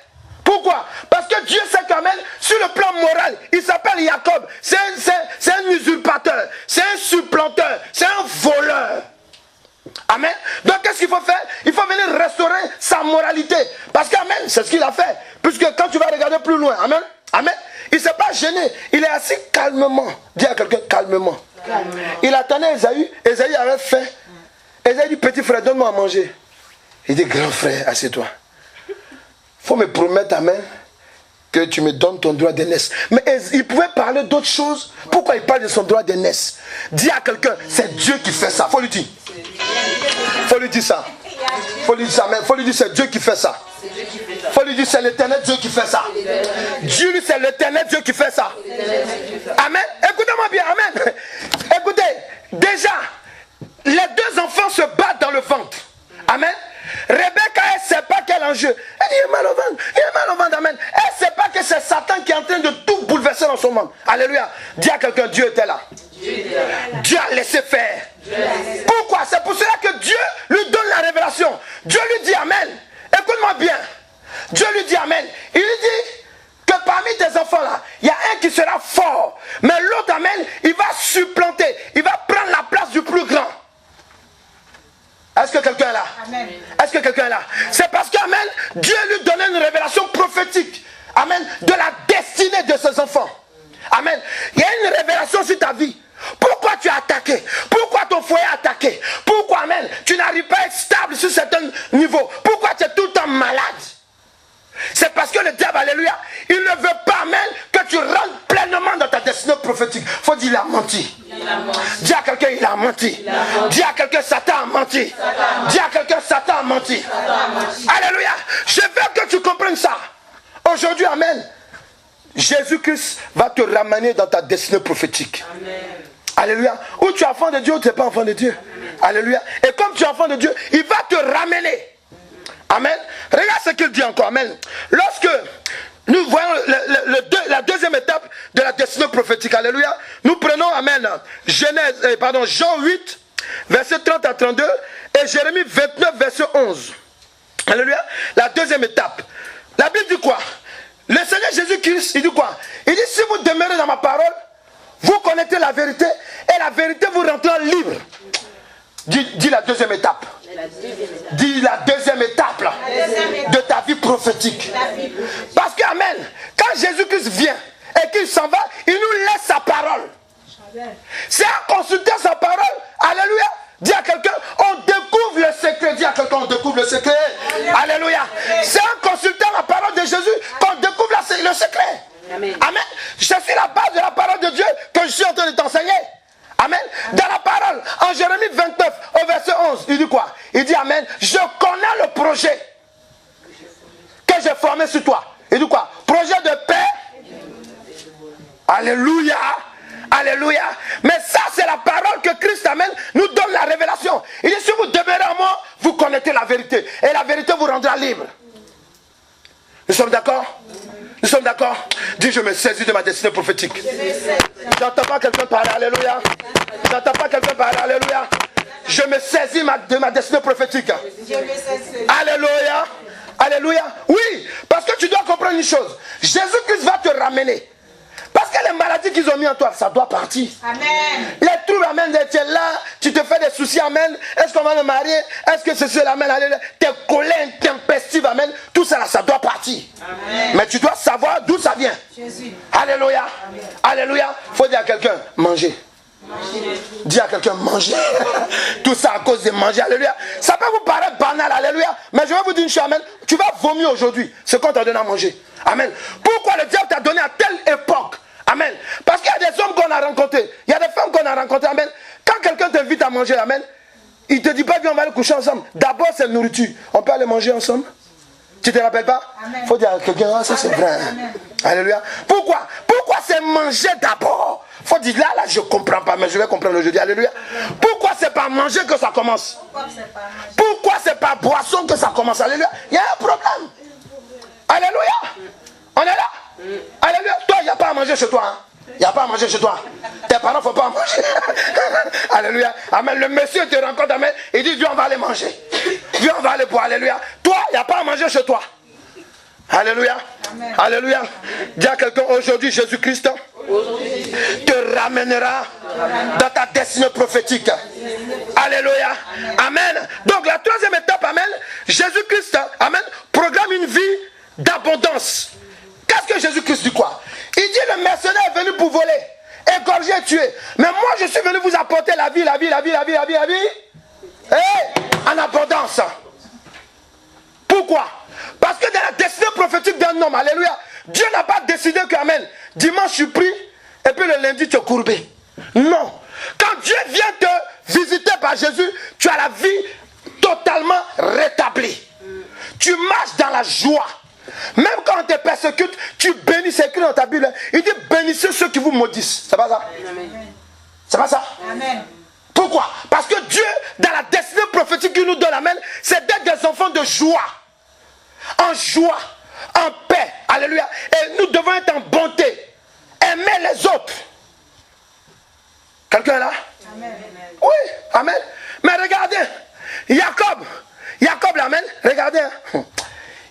Pourquoi? Parce que Dieu sait quand même, sur le plan moral, il s'appelle Jacob. C'est un usurpateur, c'est un supplanteur, c'est un voleur. Amen. Donc qu'est-ce qu'il faut faire? Il faut venir restaurer sa moralité. Parce qu'amen, c'est ce qu'il a fait. Puisque quand tu vas regarder plus loin, amen, amen, il ne s'est pas gêné. Il est assis calmement. Dis à quelqu'un calmement. Il attendait Esaü. Esaü avait faim. Esaü dit, petit frère, donne-moi à manger. Il dit, grand frère, assieds-toi. Il faut me promettre, amen, que tu me donnes ton droit d'aînesse. Mais il pouvait parler d'autres choses. Pourquoi il parle de son droit d'aînesse? Dis à quelqu'un, c'est Dieu qui fait ça. Il faut lui dire. Il faut lui dire ça. Il faut lui dire ça. Mais il faut lui dire, c'est Dieu qui fait ça. Il faut lui dire, c'est l'Éternel Dieu qui fait ça. Dieu lui, c'est l'Éternel Dieu qui fait ça. Amen. Écoutez-moi bien, amen. Écoutez, déjà, les deux enfants se battent dans le ventre. Amen. Rebecca, elle ne sait pas quel enjeu. Elle dit, il est mal au ventre. Il est mal au ventre, amen. Elle ne sait pas que c'est Satan qui est en train de tout bouleverser dans son ventre. Alléluia. Dis à quelqu'un, Dieu était là. Dieu a laissé faire. Pourquoi? C'est pour cela que Dieu lui donne la révélation. Dieu lui dit, amen. Écoute-moi bien. Dieu lui dit, amen. Il lui dit que parmi tes enfants là, il y a un qui sera fort. Mais l'autre, amen, il va supplanter. Il va prendre la place du plus grand. Est-ce que quelqu'un est là? Amen. Est-ce que quelqu'un est là? C'est parce qu'amen, Dieu lui donnait une révélation prophétique. Amen. De la destinée de ses enfants. Amen. Il y a une révélation sur ta vie. Pourquoi tu es attaqué? Pourquoi ton foyer est attaqué? Pourquoi, amen, tu n'arrives Parce que le diable, alléluia, il ne veut pas, amen, que tu rentres pleinement dans ta destinée prophétique. Il faut dire, il a menti. Dis à quelqu'un, il a menti. Dis à quelqu'un, Satan a menti. Dis à quelqu'un, Satan a menti. Alléluia. Je veux que tu comprennes ça. Aujourd'hui, amen, Jésus-Christ va te ramener dans ta destinée prophétique. Amen. Alléluia. Ou tu es enfant de Dieu ou tu n'es pas enfant de Dieu. Amen. Alléluia. Et comme tu es enfant de Dieu, il va te ramener. Amen. Regarde ce qu'il dit encore. Amen. Lorsque nous voyons la deuxième étape de la destinée prophétique. Alléluia. Nous prenons, amen, Jean 8, verset 30 à 32 et Jérémie 29, verset 11. Alléluia. La deuxième étape. La Bible dit quoi? Le Seigneur Jésus-Christ, il dit quoi? Il dit, si vous demeurez dans ma parole, vous connaissez la vérité et la vérité vous rendra libre. Dis la deuxième étape. Dis la deuxième étape là, de ta vie prophétique. Parce que, amen, quand Jésus-Christ vient et qu'il s'en va, il nous laisse sa parole. C'est en consultant sa parole, alléluia, dis à quelqu'un, on découvre le secret. Dis à quelqu'un, on découvre le secret. Alléluia. C'est en consultant la parole de Jésus qu'on découvre le secret. Amen. Amen. Je suis la base de la parole de Dieu que je suis en train de t'enseigner. Amen. Dans la parole, en Jérémie 29, au verset 11, il dit quoi? Il dit, amen, je connais le projet que j'ai formé sur toi. Il dit quoi? Projet de paix. Alléluia. Alléluia. Mais ça, c'est la parole que Christ, amen, nous donne la révélation. Il dit, si vous demeurez en moi, vous connaissez la vérité. Et la vérité vous rendra libre. Nous sommes d'accord? Nous sommes d'accord? Dis, je me saisis de ma destinée prophétique. J'entends pas quelqu'un parler, alléluia. J'entends pas quelqu'un parler, alléluia. Je me saisis de ma destinée prophétique. Alléluia. Alléluia. Oui, parce que tu dois comprendre une chose. Jésus-Christ va te ramener. Parce que les maladies qu'ils ont mis en toi, ça doit partir. Amen. Les troubles, amen, tu es là, tu te fais des soucis, amen. Est-ce qu'on va me marier? Est-ce que c'est cela, amen? Tes colères intempestives, amen. Tout ça, là, ça doit partir. Amen. Mais tu dois savoir d'où ça vient. Jésus. Alléluia. Amen. Alléluia. Il faut dire à quelqu'un, manger. Dis à quelqu'un, manger. Tout ça à cause de manger, alléluia. Ça peut vous paraître banal, alléluia. Mais je vais vous dire une chose, amen. Tu vas vomir aujourd'hui ce qu'on t'a donné à manger. Amen. Pourquoi le diable t'a donné à telle époque? Amen. Parce qu'il y a des hommes qu'on a rencontrés. Il y a des femmes qu'on a rencontrées. Amen. Quand quelqu'un t'invite à manger, amen, il ne te dit pas, viens, on va aller coucher ensemble. D'abord, c'est la nourriture. On peut aller manger ensemble? Tu ne te rappelles pas? Il faut dire à quelqu'un, ah, ça c'est vrai. Amen. Alléluia. Pourquoi? Pourquoi c'est manger d'abord? Il faut dire, là, je ne comprends pas, mais je vais comprendre aujourd'hui. Alléluia. Pourquoi c'est pas manger que ça commence? Pourquoi c'est pas boisson que ça commence? Alléluia. Il y a un problème. Alléluia. On est là? Alléluia. Toi, il n'y a pas à manger chez toi. Hein? Il n'y a pas à manger chez toi. Tes parents ne font pas à manger. Alléluia. Amen. Le monsieur te rencontre, amen. Il dit, viens, on va aller manger. Viens, on va aller boire. Alléluia. Toi, il n'y a pas à manger chez toi. Alléluia. Amen. Alléluia. Dis à quelqu'un, aujourd'hui, Jésus-Christ te ramènera dans ta destinée prophétique. Alléluia. Amen. Donc, la troisième étape, amen. Jésus-Christ, amen, programme une vie d'abondance. Qu'est-ce que Jésus-Christ dit quoi? Il dit, le mercenaire est venu pour voler, égorger et tuer. Mais moi, je suis venu vous apporter la vie, la vie, la vie, la vie, la vie, la vie. Et en abondance. Pourquoi? Parce que dans la destinée prophétique d'un homme, alléluia, Dieu n'a pas décidé que, amen, dimanche tu pries, et puis le lundi tu es courbé. Non. Quand Dieu vient te visiter par Jésus, tu as la vie totalement rétablie. Tu marches dans la joie. Même quand on te persécute, tu bénis, c'est écrit dans ta Bible. Il dit, bénissez ceux qui vous maudissent. C'est pas ça? C'est pas ça? Amen. Pourquoi? Parce que Dieu, dans la destinée prophétique qu'il nous donne, amen, c'est d'être des enfants de joie. En joie, en paix, alléluia. Et nous devons être en bonté, aimer les autres. Quelqu'un est là? Amen. Oui, amen. Mais regardez, Jacob, amen, regardez, hein.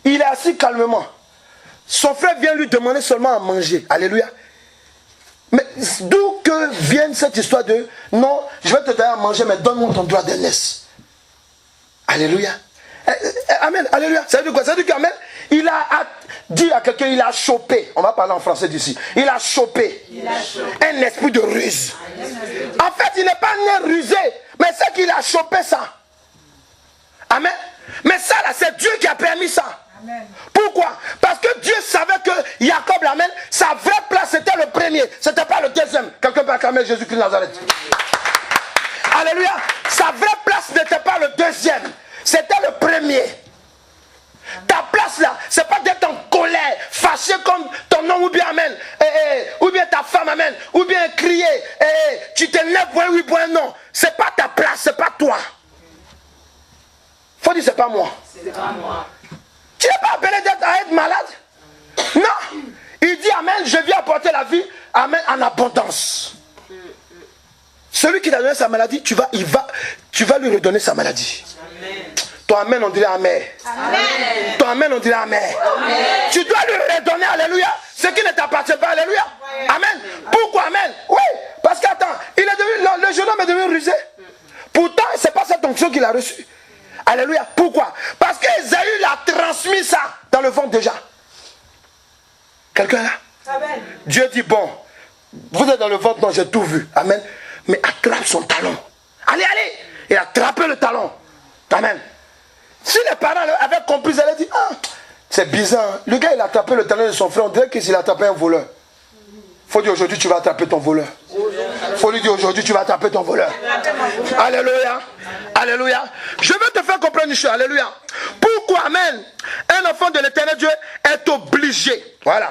Il est assis calmement. Son frère vient lui demander seulement à manger, alléluia. Mais d'où que vienne cette histoire de, non, je vais te donner à manger, mais donne-moi ton droit d'aînesse. Alléluia. Amen, alléluia. Ça veut dire quoi? Ça veut dire qu'amen, il a dit à quelqu'un, il a chopé. On va parler en français d'ici. Il a chopé un esprit de ruse. En fait, il n'est pas né rusé, mais c'est qu'il a chopé ça. Amen. Mais ça là, c'est Dieu qui a permis ça. Amen. Pourquoi? Parce que Dieu savait que Jacob, amen, sa vraie place c'était le premier, c'était pas le deuxième. Quelqu'un peut acclamer Jésus-Christ de Nazareth. Alléluia. Sa vraie place n'était pas le deuxième, c'était le premier. Ta place là, c'est pas d'être en colère, fâché comme ton homme ou bien amen, ou bien ta femme amen, ou bien crier, tu t'énerves, oui, non. C'est pas ta place, c'est pas toi. Faut dire c'est pas moi. C'est pas moi. Tu n'es pas appelé à être malade. Non. Il dit amen, je viens apporter la vie, amen, en abondance. Celui qui t'a donné sa maladie, tu vas lui redonner sa maladie. Amen. Ton amen, on dirait amen. Amen. Ton amen, on dirait amen. Amen. Tu dois lui redonner, alléluia, ce qui ne t'appartient pas, alléluia. Amen. Pourquoi amen? Oui, parce qu'attends, le jeune homme est devenu rusé. Pourtant, ce n'est pas cette onction qu'il a reçue. Alléluia. Pourquoi? Parce qu'Ésaü l'a transmis ça dans le ventre déjà. Quelqu'un là? Amen. Dieu dit, bon, vous êtes dans le ventre, non, j'ai tout vu. Amen. Mais attrape son talon. Allez. Et attrapez le talon. Amen. Si les parents avaient compris, ils allaient dire, ah, c'est bizarre. Le gars, il a attrapé le talon de son frère. On dirait qu'il a attrapé un voleur. Faut dire aujourd'hui, tu vas attraper ton voleur. Faut lui dire aujourd'hui, tu vas attraper ton voleur. Alléluia. Alléluia. Je veux te faire comprendre une chose. Alléluia. Pourquoi, amen, un enfant de l'éternel Dieu est obligé. Voilà.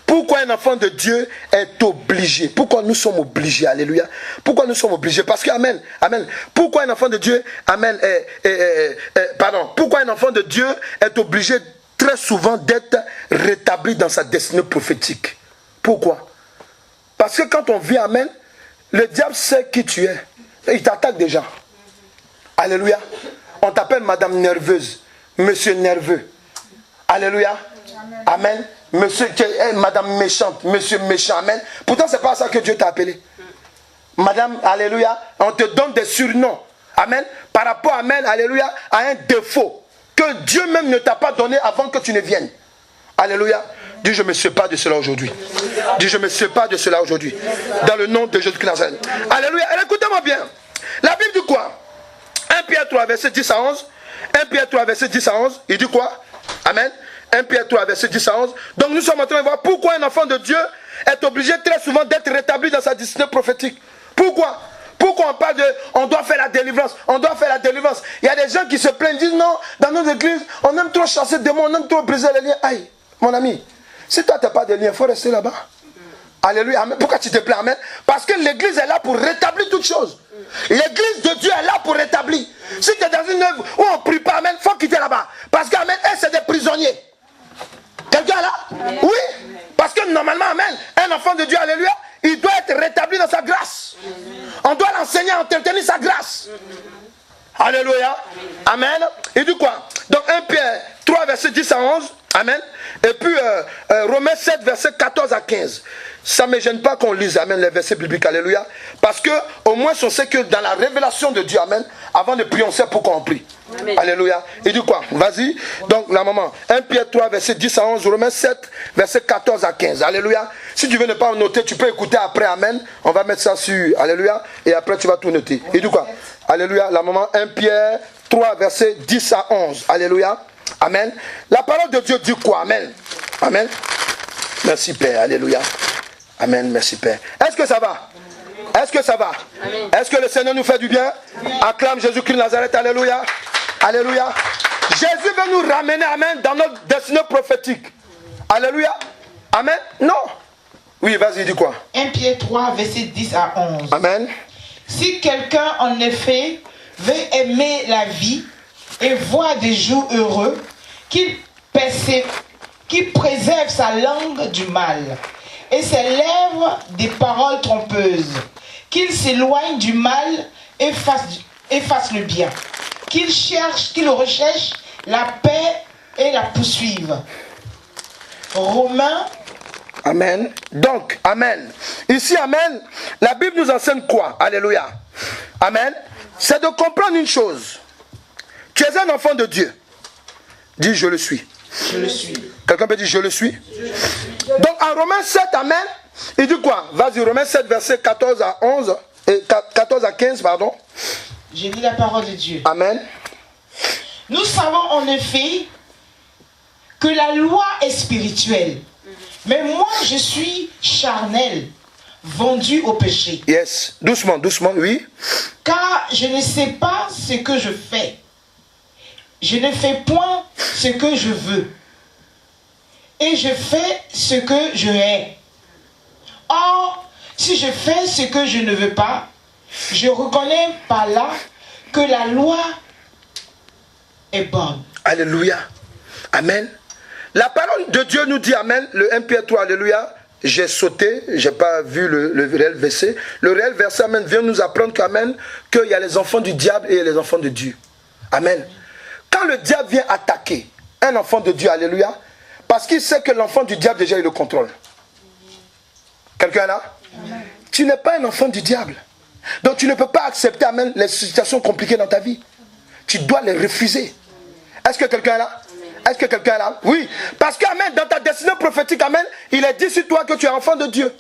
Pourquoi un enfant de Dieu est obligé? Pourquoi nous sommes obligés? Alléluia. Pourquoi nous sommes obligés? Parce que, amen, amen. Pourquoi un enfant de Dieu, amen, pourquoi un enfant de Dieu est obligé très souvent d'être rétabli dans sa destinée prophétique? Pourquoi? Parce que quand on vit, amen, le diable sait qui tu es. Il t'attaque déjà. Alléluia. On t'appelle madame nerveuse, monsieur nerveux. Alléluia. Amen. Monsieur, madame méchante, monsieur méchant, amen. Pourtant, ce n'est pas ça que Dieu t'a appelé. Madame, alléluia, on te donne des surnoms, amen, par rapport, amen, alléluia, à un défaut que Dieu même ne t'a pas donné avant que tu ne viennes. Alléluia. Dis, je me sépare de cela aujourd'hui. Dis, je me sépare de cela aujourd'hui. Dans le nom de Jésus-Christ. Alléluia. Écoutez-moi bien. La Bible dit quoi? 1 Pierre 3, verset 10 à 11. 1 Pierre 3, verset 10 à 11. Il dit quoi? Amen. 1 Pierre 3, verset 10 à 11. Donc nous sommes en train de voir pourquoi un enfant de Dieu est obligé très souvent d'être rétabli dans sa destinée prophétique. Pourquoi? Pourquoi on parle de on doit faire la délivrance? On doit faire la délivrance. Il y a des gens qui se plaignent, disent non, dans nos églises, on aime trop chasser des démons, on aime trop briser les liens. Aïe, mon ami, si toi tu n'as pas de liens, il faut rester là-bas. Alléluia. Amen. Pourquoi tu te plains? Amen. Parce que l'église est là pour rétablir toutes choses. L'église de Dieu est là pour rétablir. Si tu es dans une œuvre où on ne prie pas, amen, il faut quitter là-bas. Parce qu'amen, c'est des prisonniers. Quelqu'un là? Oui. Parce que normalement, amen, un enfant de Dieu, alléluia, il doit être rétabli dans sa grâce. On doit l'enseigner à entretenir sa grâce. Alléluia. Amen. Il dit quoi? Donc 1 Pierre 3, verset 10 à 11. Amen. Et puis Romains 7, verset 14 à 15. Ça ne me gêne pas qu'on lise, amen, les versets bibliques, alléluia. Parce que au moins on sait que dans la révélation de Dieu, amen, avant de prier, on sait pourquoi on prie. Amen. Alléluia. Il dit quoi? Vas-y. Donc la maman, 1 Pierre 3, verset 10 à 11, Romains 7, verset 14 à 15. Alléluia. Si tu veux ne pas noter, tu peux écouter après, amen. On va mettre ça sur, alléluia. Et après tu vas tout noter. Il dit quoi? Alléluia. La maman, 1 Pierre 3, verset 10 à 11. Alléluia. Amen. La parole de Dieu dit quoi? Amen. Amen. Merci Père. Alléluia. Amen. Merci Père. Est-ce que ça va? Est-ce que ça va? Est-ce que le Seigneur nous fait du bien? Acclame Jésus-Christ de Nazareth. Alléluia. Alléluia. Jésus veut nous ramener, amen, dans notre destinée prophétique. Alléluia. Amen. Non. Oui, vas-y, dis quoi? 1 Pierre 3, verset 10 à 11. Amen. Si quelqu'un, en effet, veut aimer la vie et voir des jours heureux, qu'il préserve sa langue du mal et ses lèvres des paroles trompeuses, qu'il s'éloigne du mal et fasse le bien, qu'il recherche la paix et la poursuive. Romains. Amen. Donc, amen. Ici, amen, la Bible nous enseigne quoi? Alléluia. Amen. C'est de comprendre une chose. Tu es un enfant de Dieu. Dis, je le suis. Je le suis. Quelqu'un peut dire, je le suis. Donc, en Romains 7, amen, il dit quoi? Vas-y, Romains 7, verset 14 à 11, et 14 à 15, pardon. J'ai dit la parole de Dieu. Amen. Nous savons en effet que la loi est spirituelle, mais moi je suis charnel, vendu au péché. Yes, doucement, doucement, oui. Car je ne sais pas ce que je fais. Je ne fais point ce que je veux. Et je fais ce que je hais. Or, si je fais ce que je ne veux pas, je reconnais par là que la loi est bonne. Alléluia. Amen. La parole de Dieu nous dit, amen, le 1 Pierre 3, alléluia. J'ai sauté, j'ai pas vu le réel verset. Le réel verset, amen, vient nous apprendre qu'amen, qu'il y a les enfants du diable et les enfants de Dieu. Amen. Quand le diable vient attaquer un enfant de Dieu, alléluia, parce qu'il sait que l'enfant du diable, déjà, il le contrôle. Quelqu'un là? Amen. Tu n'es pas un enfant du diable. Donc tu ne peux pas accepter, amen, les situations compliquées dans ta vie. Tu dois les refuser. Est-ce que quelqu'un est là? Est-ce que quelqu'un est là? Oui. Parce que, amen, dans ta destinée prophétique, amen, il est dit sur toi que tu es enfant de Dieu.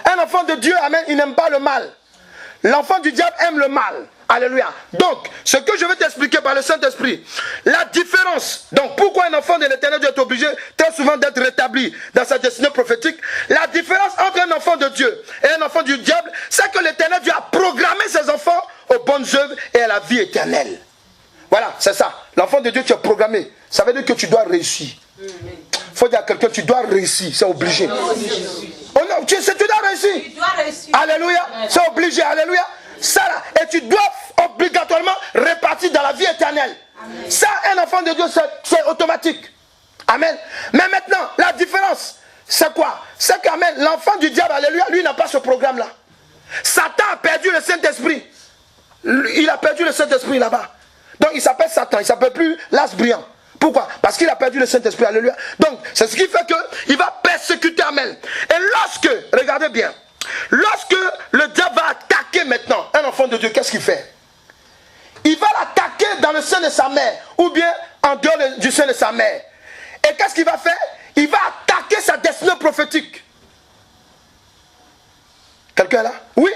Un enfant de Dieu, amen, il n'aime pas le mal. L'enfant du diable aime le mal. Alléluia. Donc, ce que je vais t'expliquer par le Saint-Esprit, la différence, donc pourquoi un enfant de l'Éternel doit être obligé très souvent d'être rétabli dans sa destinée prophétique, la différence entre un enfant de Dieu et un enfant du diable, c'est que l'Éternel Dieu a programmé ses enfants aux bonnes œuvres et à la vie éternelle. Voilà, c'est ça. L'enfant de Dieu, tu es programmé. Ça veut dire que tu dois réussir. Il faut dire à quelqu'un, tu dois réussir, c'est obligé. Oh non, tu dois réussir. Alléluia, c'est obligé, alléluia. Ça là, et tu dois obligatoirement répartir dans la vie éternelle. Amen. Ça, un enfant de Dieu, c'est automatique. Amen. Mais maintenant, la différence, c'est quoi? C'est qu'amen, l'enfant du diable, alléluia, lui n'a pas ce programme-là. Satan a perdu le Saint-Esprit. Il a perdu le Saint-Esprit là-bas. Donc il s'appelle Satan, il ne s'appelle plus l'as brillant. Pourquoi? Parce qu'il a perdu le Saint-Esprit, alléluia. Donc, c'est ce qui fait qu'il va persécuter, amen. Et lorsque, regardez bien, lorsque le diable va attaquer maintenant un enfant de Dieu, qu'est-ce qu'il fait? Il va l'attaquer dans le sein de sa mère, ou bien en dehors du sein de sa mère. Et qu'est-ce qu'il va faire? Il va attaquer sa destinée prophétique. Quelqu'un est là? Oui.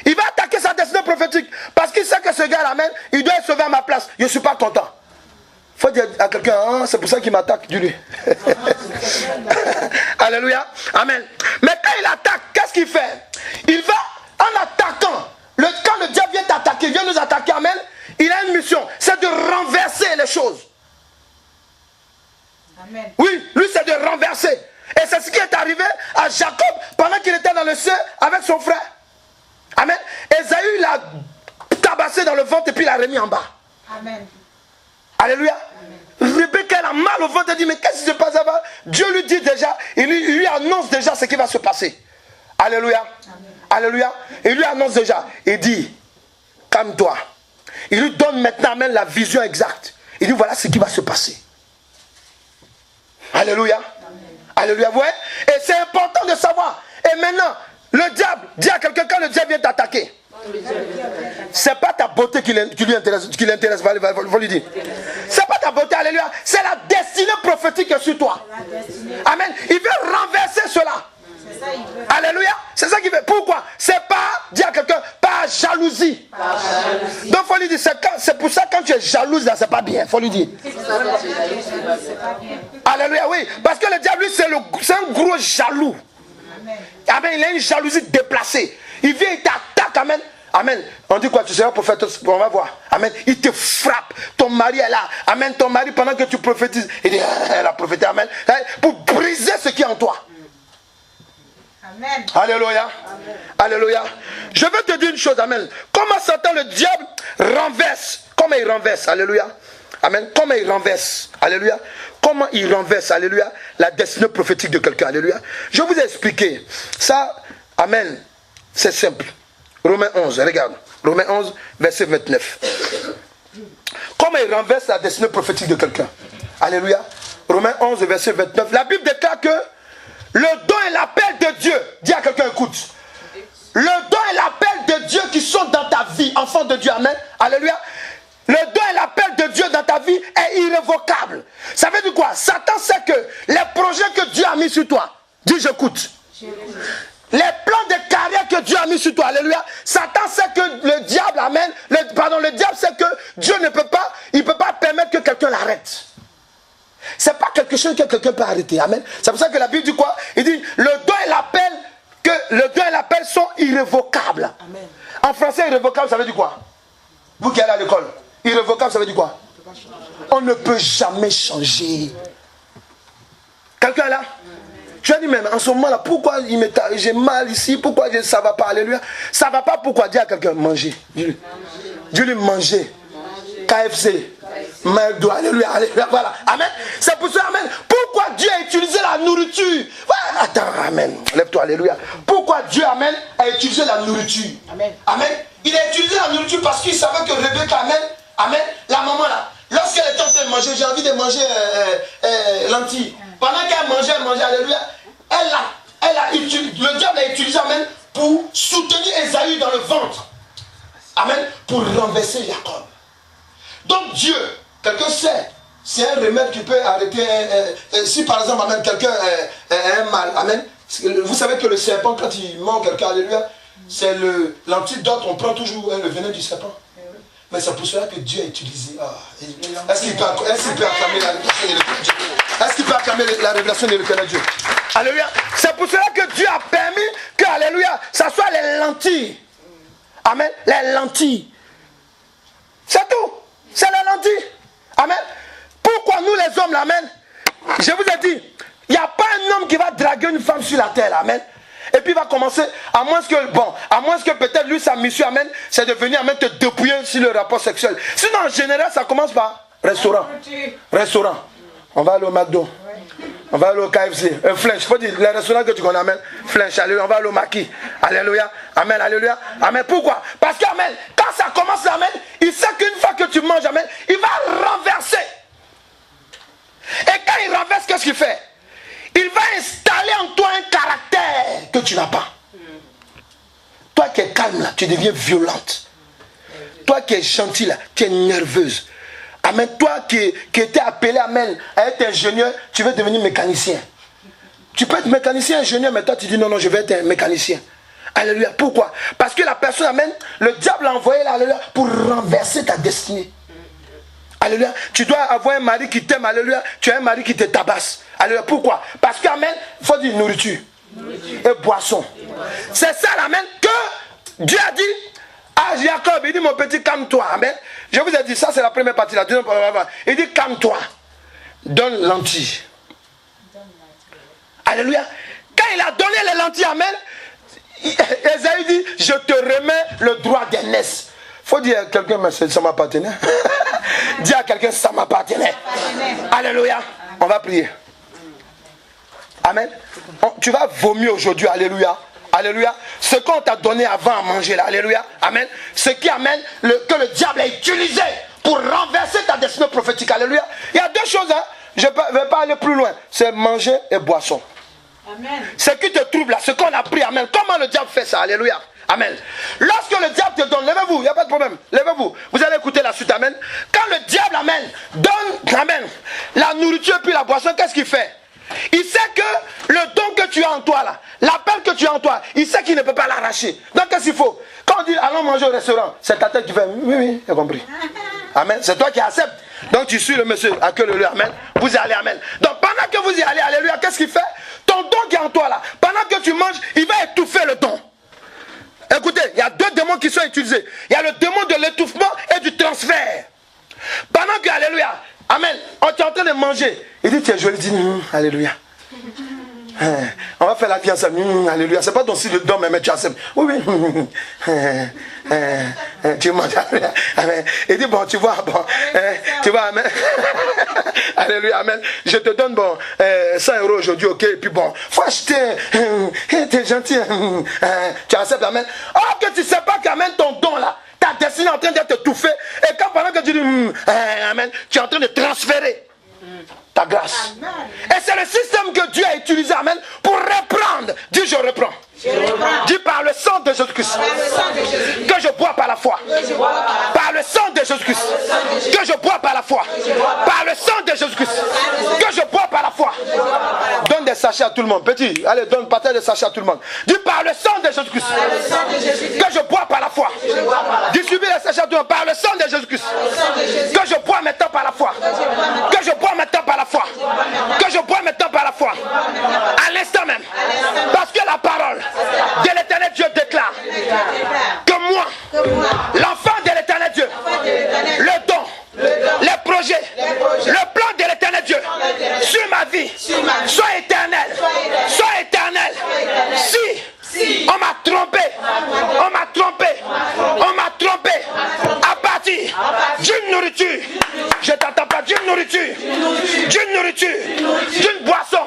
Il va attaquer sa destinée prophétique, parce qu'il sait que ce gars-là, amen, il doit être sauvé à ma place. Je ne suis pas content. Il faut dire à quelqu'un, ah, c'est pour ça qu'il m'attaque, dis-lui. Alléluia. Amen. Mais quand il attaque, qu'est-ce qu'il fait? Il va, en attaquant, quand le diable vient t'attaquer, vient nous attaquer, amen, il a une mission, c'est de renverser les choses. Amen. Oui, lui c'est de renverser. Et c'est ce qui est arrivé à Jacob pendant qu'il était dans le sein avec son frère. Amen. Ésaü l'a tabassé dans le ventre et puis l'a remis en bas. Amen. Alléluia. Rebecca a mal au ventre et dit, mais qu'est-ce qui se passe là-bas? Dieu lui dit déjà, il lui annonce déjà ce qui va se passer. Alléluia. Amen. Alléluia. Il lui annonce déjà, il dit, calme-toi. Il lui donne maintenant même la vision exacte. Il dit, voilà ce qui va se passer. Alléluia. Amen. Alléluia. Vous voyez? Et c'est important de savoir. Et maintenant, le diable, dis à quelqu'un, quand le diable vient t'attaquer, c'est pas ta beauté qui l'intéresse, faut lui dire. C'est pas ta beauté, alléluia. C'est la destinée prophétique qui est sur toi. Amen. Il veut renverser cela. Alléluia. C'est ça qu'il veut. Pourquoi? C'est pas, dis à quelqu'un, pas jalousie. Donc faut lui dire, c'est pour ça quand tu es jalouse là, c'est pas bien. Faut lui dire. Alléluia, oui. Parce que le diable, lui, c'est un gros jaloux. Amen. Il a une jalousie déplacée. Il vient, il t'attaque, amen. Amen. On dit quoi? Tu seras prophète, on va voir. Amen. Il te frappe. Ton mari est là. Amen. Ton mari, pendant que tu prophétises, il dit, elle a prophétisé, amen. Pour briser ce qui est en toi. Amen. Alléluia. Amen. Alléluia. Je veux te dire une chose, amen. Comment Satan, le diable, renverse. Comment il renverse, alléluia. Amen. Comment il renverse, alléluia. Comment il renverse, alléluia, la destinée prophétique de quelqu'un, alléluia. Je vous ai expliqué. Ça, amen, c'est simple. Romains 11, regarde. Romains 11, verset 29. Comment il renverse la destinée prophétique de quelqu'un. Alléluia. Romains 11, verset 29. La Bible déclare que le don et l'appel de Dieu, dis à quelqu'un, écoute. Le don et l'appel de Dieu qui sont dans ta vie, enfant de Dieu, amen, alléluia. Le don et l'appel de Dieu dans ta vie est irrévocable. Ça veut dire quoi? Satan sait que les projets que Dieu a mis sur toi, dis j'écoute. Les plans de carrière que Dieu a mis sur toi, alléluia. Satan sait que le diable, amen, le diable sait que Dieu ne peut pas, il ne peut pas permettre que quelqu'un l'arrête. c'est pas quelque chose que quelqu'un peut arrêter. Amen. C'est pour ça que la Bible dit quoi? Il dit le don et l'appel sont irrévocables. Amen. En français, irrévocable, ça veut dire quoi? Vous qui allez à l'école, irrévocable, ça veut dire quoi? On ne peut jamais changer. Quelqu'un est là? Tu as dit même en ce moment là, pourquoi j'ai mal ici, pourquoi ça ne va pas, alléluia. Ça ne va pas, pourquoi? Dis à quelqu'un, manger. Dis-lui manger. KFC. McDo, alléluia, alléluia, voilà. Amen. C'est pour ça, amen. Pourquoi Dieu a utilisé la nourriture? Ouais, attends, amen. Lève-toi, alléluia. Pourquoi Dieu, amen, a utilisé la nourriture? Amen. Amen. Il a utilisé la nourriture parce qu'il savait que Rebecca, amen, amen, la maman là, lorsqu'elle est en train de manger, j'ai envie de manger lentilles. Pendant qu'elle mangeait, alléluia, le diable a utilisé, amen, pour soutenir Esaü dans le ventre. Amen. Pour renverser Jacob. Donc Dieu, quelqu'un sait, c'est un remède qui peut arrêter, si par exemple, amen, quelqu'un a un mal, amen. Vous savez que le serpent, quand il mord quelqu'un, alléluia, c'est l'antidote, on prend toujours le venin du serpent. Mais c'est pour cela que Dieu a utilisé. Est-ce qu'il peut acclamer la révélation de Dieu? Est-ce qu'il peut acclamer la révélation de Dieu? Alléluia. C'est pour cela que Dieu a permis que, alléluia, ça soit les lentilles. Amen. Les lentilles. C'est tout. C'est les lentilles. Amen. Pourquoi nous les hommes, amen, je vous ai dit, il n'y a pas un homme qui va draguer une femme sur la terre. Amen. Et puis il va commencer, à moins que peut-être lui, sa mission, amen, c'est de venir, amen, te dépouiller sur le rapport sexuel. Sinon, en général, ça commence par restaurant. Restaurant. On va aller au McDo. On va aller au KFC. Flinch, il faut dire, les restaurants que tu connais, amen. Flinch, alléluia. On va aller au Maquis. Alléluia. Amen, alléluia. Amen. Pourquoi? Parce que, amen, quand ça commence, amen, il sait qu'une fois que tu manges, amen, il va renverser. Et quand il renverse, qu'est-ce qu'il fait? Il va installer en toi un caractère que tu n'as pas. Toi qui es calme là, tu deviens violente. Toi qui es gentille là, tu es nerveuse. Amen. Toi qui étais appelé, amen, à être ingénieur, tu veux devenir mécanicien. Tu peux être mécanicien, ingénieur, mais toi tu dis non, je vais être un mécanicien. Alléluia. Pourquoi? Parce que la personne, amen, le diable l'a envoyé là, alléluia, pour renverser ta destinée. Alléluia. Tu dois avoir un mari qui t'aime, alléluia. Tu as un mari qui te tabasse. Alléluia. Pourquoi? Parce qu'amen, il faut dire nourriture et boisson. C'est ça, amen, que Dieu a dit à Jacob. Il dit, mon petit, calme-toi. Amen. Je vous ai dit, ça c'est la première partie. La deuxième partie. Il dit, calme-toi. Donne lentilles. Alléluia. Quand il a donné les lentilles, amen, Esaü dit, je te remets le droit d'aînesse. Faut dire à quelqu'un, mais ça m'appartenait. Dis à quelqu'un, ça m'appartenait. Alléluia. On va prier. Amen. Tu vas vomir aujourd'hui. Alléluia. Alléluia. Ce qu'on t'a donné avant à manger là. Alléluia. Amen. Ce qui amène que le diable a utilisé pour renverser ta destinée prophétique. Alléluia. Il y a deux choses. Hein. Je ne vais pas aller plus loin. C'est manger et boisson. Amen. Ce qui te trouble là, ce qu'on a pris. Amen. Comment le diable fait ça? Alléluia. Amen. Lorsque le diable te donne, levez-vous, il n'y a pas de problème, levez-vous, vous allez écouter la suite, amen. Quand le diable, amen, donne, amen, la nourriture puis la boisson, qu'est-ce qu'il fait? Il sait que le don que tu as en toi là, l'appel que tu as en toi, il sait qu'il ne peut pas l'arracher. Donc qu'est-ce qu'il faut? Quand on dit allons manger au restaurant, c'est ta tête qui fait, oui, j'ai compris. Amen, c'est toi qui acceptes. Donc tu suis le monsieur, accueille-le, amen, vous y allez, amen. Donc pendant que vous y allez, alléluia, qu'est-ce qu'il fait? Ton don qui est en toi là, pendant que tu manges, il va étouffer le don. Écoutez, il y a deux démons qui sont utilisés. Il y a le démon de l'étouffement et du transfert. Pendant que, alléluia, amen, on est en train de manger. Il dit, tiens, je lui dis, alléluia. On va faire la vie ensemble. Alléluia. C'est pas ton style de don, mais tu acceptes. Oui. Tu manges. Amen. Il dit, bon, tu vois, tu vois, amen. Alléluia, amen. Je te donne, 100 € aujourd'hui, ok. Et puis bon, faut acheter. T'es gentil. Tu acceptes, amen. Or que tu sais pas qu'amen, ton don là, ta destinée est en train d'être étouffée. Et quand pendant que tu dis, amen, tu es en train de transférer ta grâce. Amen. Et c'est le système que Dieu a utilisé, amen, pour reprendre. Dis, je reprends. Dis par le sang de Jésus-Christ que je bois par la foi. Par le sang de Jésus-Christ que je bois par la foi. Par le sang de Jésus-Christ que je bois par la foi. Donne des sachets à tout le monde. Petit, allez, donne partage des sachets à tout le monde. Dis par le sang de Jésus-Christ que je bois par la foi. Distribue les sachets à tout le monde. Par le sang de Jésus-Christ que je bois maintenant par la foi. Que je bois maintenant par la foi. bois maintenant par la foi. À l'instant même. Parce que la parole de l'Éternel Dieu déclare que moi, l'enfant de l'Éternel Dieu, le don, les projets, le plan de l'Éternel Dieu sur ma vie soit éternel. Soit éternel. Si on m'a trompé, à partir d'une nourriture, je t'entends pas, d'une nourriture, d'une boisson.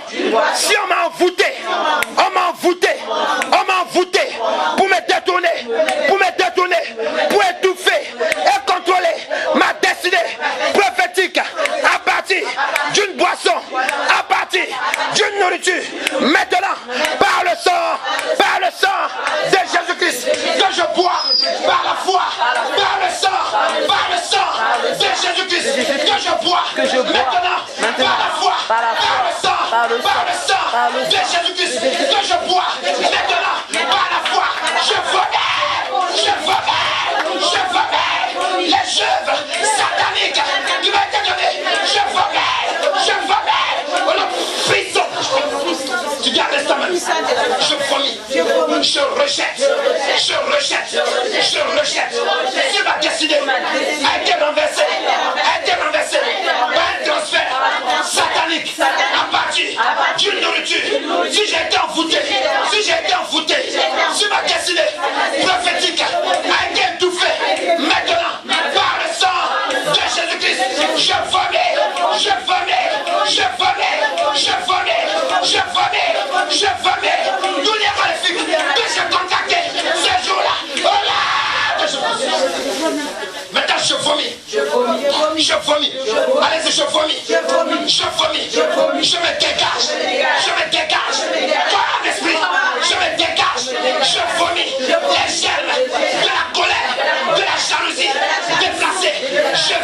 Si on m'a envoûté pour me détourner, pour étouffer et contrôler ma destinée prophétique à partir d'une boisson, à partir d'une nourriture, maintenant par le sang de Jésus-Christ que je bois par la foi, par le sang de Jésus-Christ que je bois maintenant par la foi, par le sang de Jésus-Christ que je bois maintenant par la foi. Je vomais les œuvres sataniques qui m'ont été données. Je vomais au nom puissant. Tu gardes l'instant même. Je vomis, je rejette sur ma destinée a été renversé par un transfert satanique à partir d'une nourriture. Si j'ai été envoûté sur ma destinée prophétique a été étouffé maintenant par le sang de Jésus-Christ. Je vomais tous les maléfiques que j'ai contactés ce jour-là. Oh là, maintenant je vomis. Allez-y, je vomis. Je me dégage. Toi, l'esprit, je me dégage. Je vomis les germes de la colère, de la jalousie déplacée. Je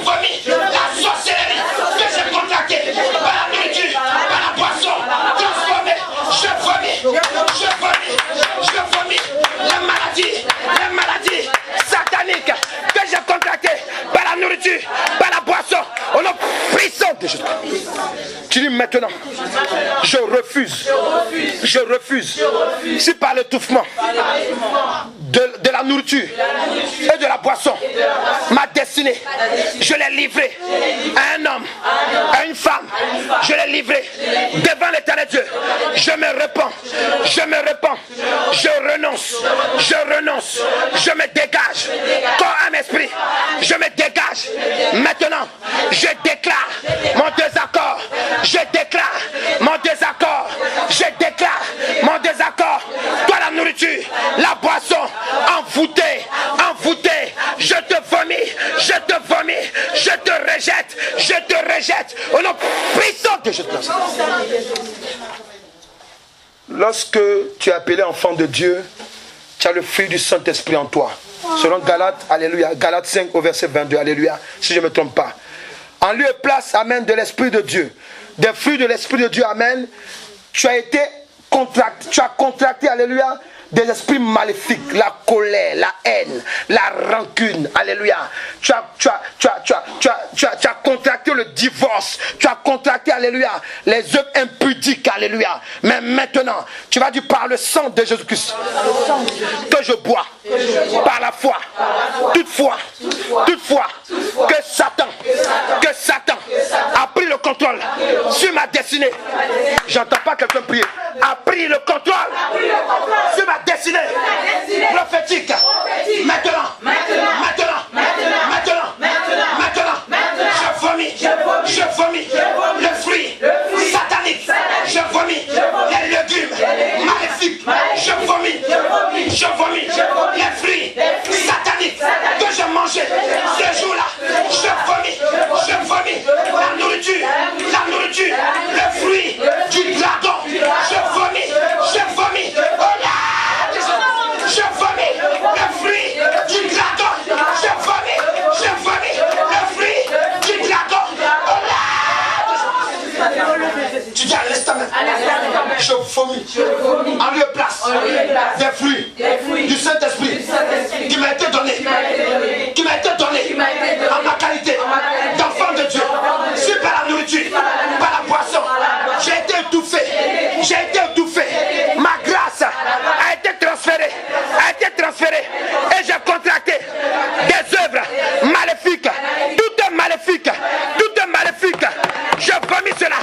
vomis la sorcellerie que j'ai contactée par la nourriture, par la boisson transformée. Je vomis les maladies sataniques que j'ai contractées par la nourriture, par la boisson, au nom puissant de Jésus. Tu dis maintenant, je refuse. Si par l'étouffement de la nourriture et de la boisson, ma destinée, je l'ai livrée à un homme, à une femme, je l'ai livrée devant l'Éternel Dieu. Je me répands, je renonce, je me dégage, corps, âme, esprit, je me dégage. Maintenant, je déclare mon désaccord, toi la nourriture, la boisson, envoûté, je te rejette, au nom puissant de Jésus. Lorsque tu es appelé enfant de Dieu, tu as le fruit du Saint-Esprit en toi. Selon Galates, alléluia, Galates 5 au verset 22, alléluia, si je ne me trompe pas. En lieu et place, amen, de l'Esprit de Dieu. Des fruits de l'Esprit de Dieu, amen. Tu as contracté, alléluia, des esprits maléfiques, la colère, la haine, la rancune, alléluia. Tu as contracté le divorce, tu as contracté, alléluia, les œuvres impudiques, alléluia. Mais maintenant, tu vas dire par le sang de Jésus-Christ que je bois, par la foi, toutefois, que Satan a pris le contrôle sur ma destinée. J'entends pas quelqu'un prier. A pris le contrôle sur ma destinée prophétique. Maintenant, je vomis le fruit satanique. Je vomis les légumes maléfiques. Je vomis les fruits sataniques que j'ai mangés ce jour-là. Je vomis la nourriture, le fruit du dragon. Je vomis, oh là, je vomis le fruit du dragon. Je vomis le fruit du dragon. Oh là, tu dis à l'instant même, je vomis en lieu place des fruits du Saint-Esprit qui m'a été donné en ma qualité d'enfant de Dieu. C'est par la nourriture, par vomis cela.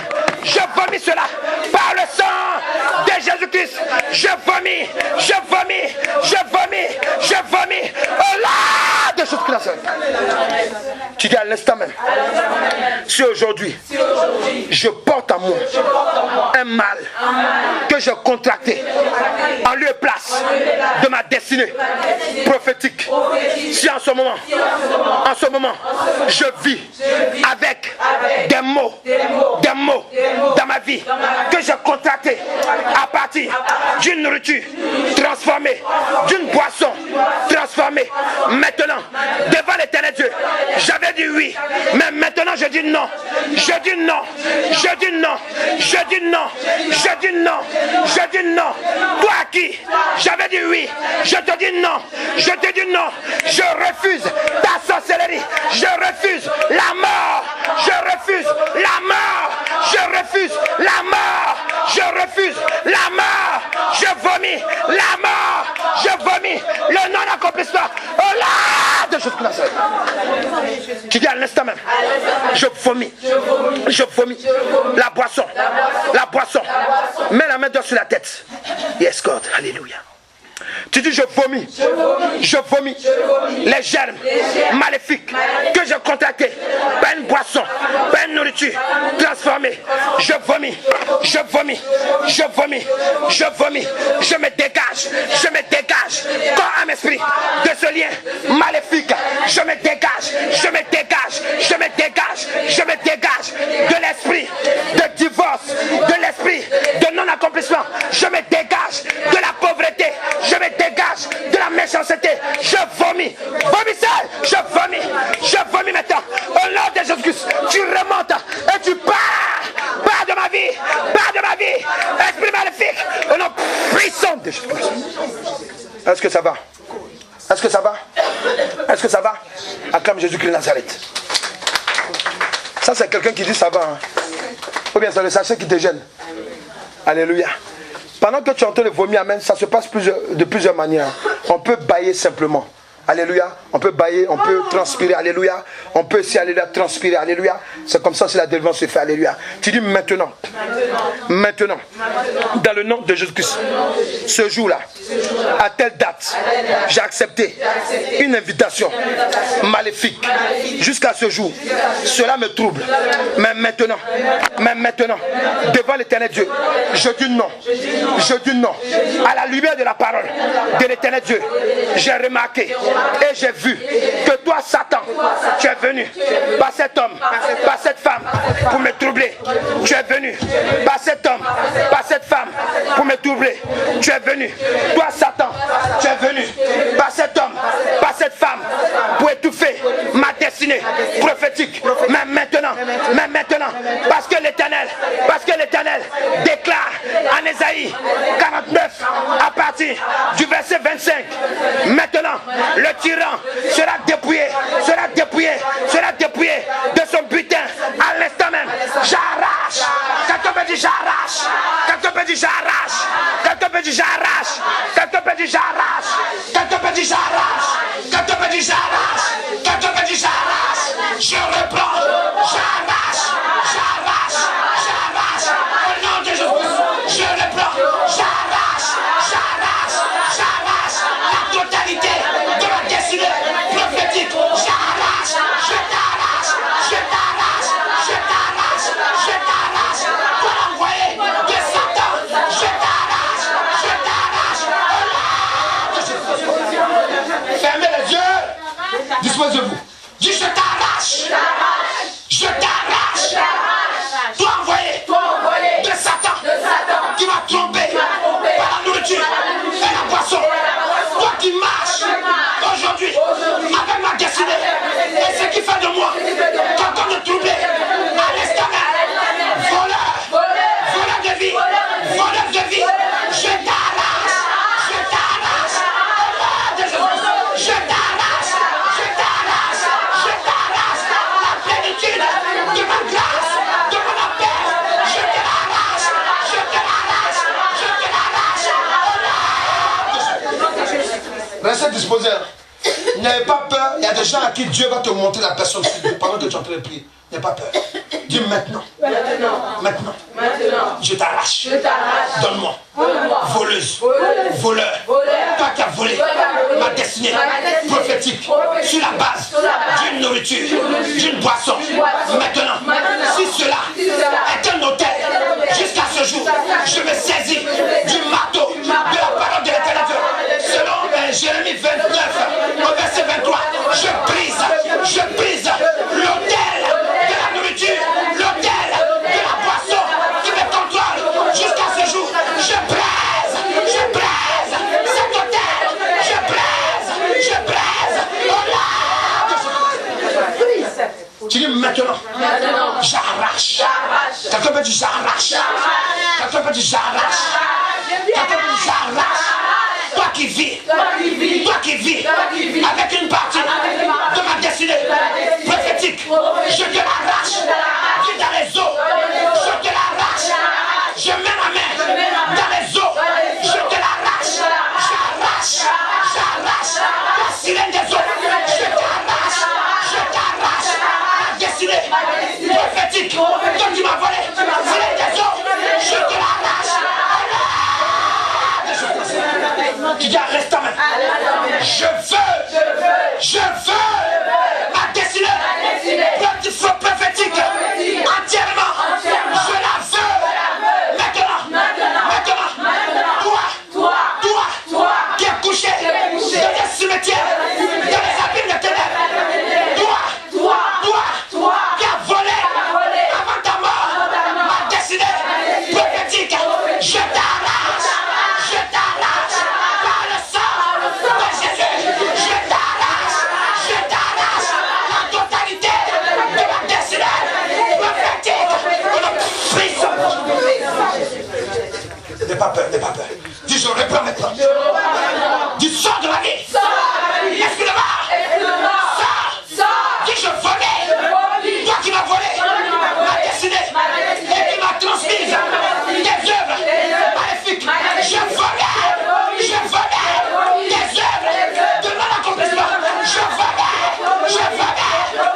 Je vomis cela. Par le sang de Jésus-Christ. Je vomis. Je vomis. Je vomis. Je vomis. Au nom de Jésus-Christ. Tu dis à l'instant même. Si aujourd'hui, je porte en moi un mal que j'ai contracté en lieu et place de ma destinée prophétique. Si en ce moment, je vis avec des mots dans ma vie que j'ai contracté à partir d'une nourriture transformée, d'une boisson transformée. Maintenant, devant l'Éternel Dieu, j'avais dit oui, mais maintenant je dis non. Je dis non. Je dis non. Je dis non. Je dis non. Je dis non. Toi à qui j'avais dit oui, je te dis non. Je te dis non. Je refuse ta sorcellerie. Je refuse la mort. Je refuse la mort. Je refuse la mort. Je refuse la mort. Je vomis la mort. Je vomis le non-accomplissement. Oh là de Jésus-Christ. Tu dis à l'instant même. Je vomis. Je vomis la boisson. La boisson. Mets la main droite sur la tête. Yes, God. Alléluia. Tu dis je vomis les germes maléfiques que j'ai contractés par une boisson, par une nourriture transformée. Je vomis, je vomis, je vomis, je vomis, je me dégage, corps, âme, esprit de ce lien maléfique. Je me dégage, je me dégage, je me dégage, je me dégage de l'esprit de divorce, de l'esprit de non-accomplissement. Je me dégage de la pauvreté. Je me dégage de la méchanceté. Je vomis. Vomissez. Je vomis maintenant. Au nom de Jésus-Christ, tu remontes et tu pars. Pars de ma vie. Pars de ma vie. Esprit maléfique. Au nom puissant de Jésus-Christ. Est-ce que ça va? Est-ce que ça va? Est-ce que ça va? Acclame Jésus-Christ de Nazareth. Ça, c'est quelqu'un qui dit ça va. Hein? Ou bien c'est le sachet qui te gêne. Alléluia. Pendant que tu es en train de vomir, amen, ça se passe de plusieurs manières. On peut bailler simplement. Alléluia. On peut bailler, on peut transpirer. Alléluia. On peut aussi, alléluia, transpirer. Alléluia. C'est comme ça que la délivrance se fait. Alléluia. Tu dis maintenant, dans le nom de Jésus-Christ, ce jour-là, à telle date, j'ai accepté une invitation maléfique. Jusqu'à ce jour, cela me trouble. Mais maintenant, devant l'Éternel Dieu, je dis non. Je dis non. À la lumière de la parole de l'Éternel Dieu, j'ai remarqué et j'ai vu que toi, Satan, tu es venu par cet homme, par cette femme pour me troubler. Tu es venu par cet homme, par cette femme pour me troubler. Tu es venu, toi, Satan, tu es venu par cet homme, par cette femme pour étouffer ma destinée prophétique. Mais maintenant, parce que l'Éternel déclare en Ésaïe 49 à partir du verset 25. Maintenant, le tyran sera dépouillé de son butin à l'instant même. J'arrache. Quelqu'un peut dire j'arrache. Quelqu'un peut dire j'arrache. Quelqu'un peut dire j'arrache. Quelqu'un peut dire j'arrache. Quelqu'un peut dire j'arrache. Quelqu'un peut dire j'arrache. Quelqu'un peut dire j'arrache. Je reprends. J'arrache. J'arrache. J'arrache. Au nom de Jésus, je reprends. J'arrache. J'arrache. J'arrache. La totalité de ma destinée prophétique. J'arrache. Je t'arrache. Je t'arrache. Je t'arrache. Je t'arrache. Pour l'envoyer de Satan. Je t'arrache. Je t'arrache. Fermez les yeux. Disposez-vous. Dis je t'arrache. Je t'arrache. Toi envoyé de Satan qui m'a trompé par la nourriture et la boisson. Toi qui marches aujourd'hui avec ma destinée et ce qui fait de moi quelqu'un de troublé à l'instant même. Voleur de vie, voleur de vie. Je t'arrache. Je t'arrache. Au nom de Jésus. Je t'arrache. Je t'arrache. Je t'arrache. La plénitude de ma grâce, de mon appel. Je te l'arrache. Je te l'arrache. Je te l'arrache. Au nom de Jésus. Restez disposés. N'ayez pas peur. Il y a des gens à qui Dieu va te montrer la personne pendant que tu es en train de prier. N'ayez pas peur. Dis maintenant. Maintenant. Je t'arrache. Donne-moi. Voleuse. Voleur. Toi qui as volé ma destinée prophétique sur la base d'une nourriture, d'une boisson. Maintenant, si cela est un hôtel, jusqu'à ce jour, je me saisis du marteau de la parole de l'Éternel Dieu. Selon Jérémie 29, au verset 23, je brise l'autel de la nourriture, l'autel de la boisson qui me contrôle jusqu'à ce jour. Je braise cet autel, je braise, oh là. Tu dis maintenant, j'arrache. Quelqu'un peut dire j'arrache. Quelqu'un peut dire j'arrache. Quelqu'un peut dire j'arrache. Toi qui vis avec une partie de ma destinée prophétique, je te l'arrache. Qui dans les eaux, je te l'arrache. Je mets ma main dans les eaux, je te l'arrache. J'arrache la sirène des eaux, je t'arrache la destinée prophétique que tu m'as volé. Sirène des eaux, je te l'arrache. Tu dis reste ta main. Je veux ma destinée prophétique entièrement. Je la veux maintenant. Toi qui es couché dans les cimetières, dans les abîmes de ténèbres. Toi qui as volé avant ta mort ma destinée prophétique. Je t'arrache. Par le sang de Jésus, je t'arrache la totalité de ma destinée prophétique. N'aie pas peur. Dis je reprends maintenant. Dis sors de ma vie. Excuse-moi. Sors. Dis je volais. Toi qui m'as volé ma destinée et qui m'a transmise des œuvres maléfiques. Je volais des œuvres de non-accomplissement.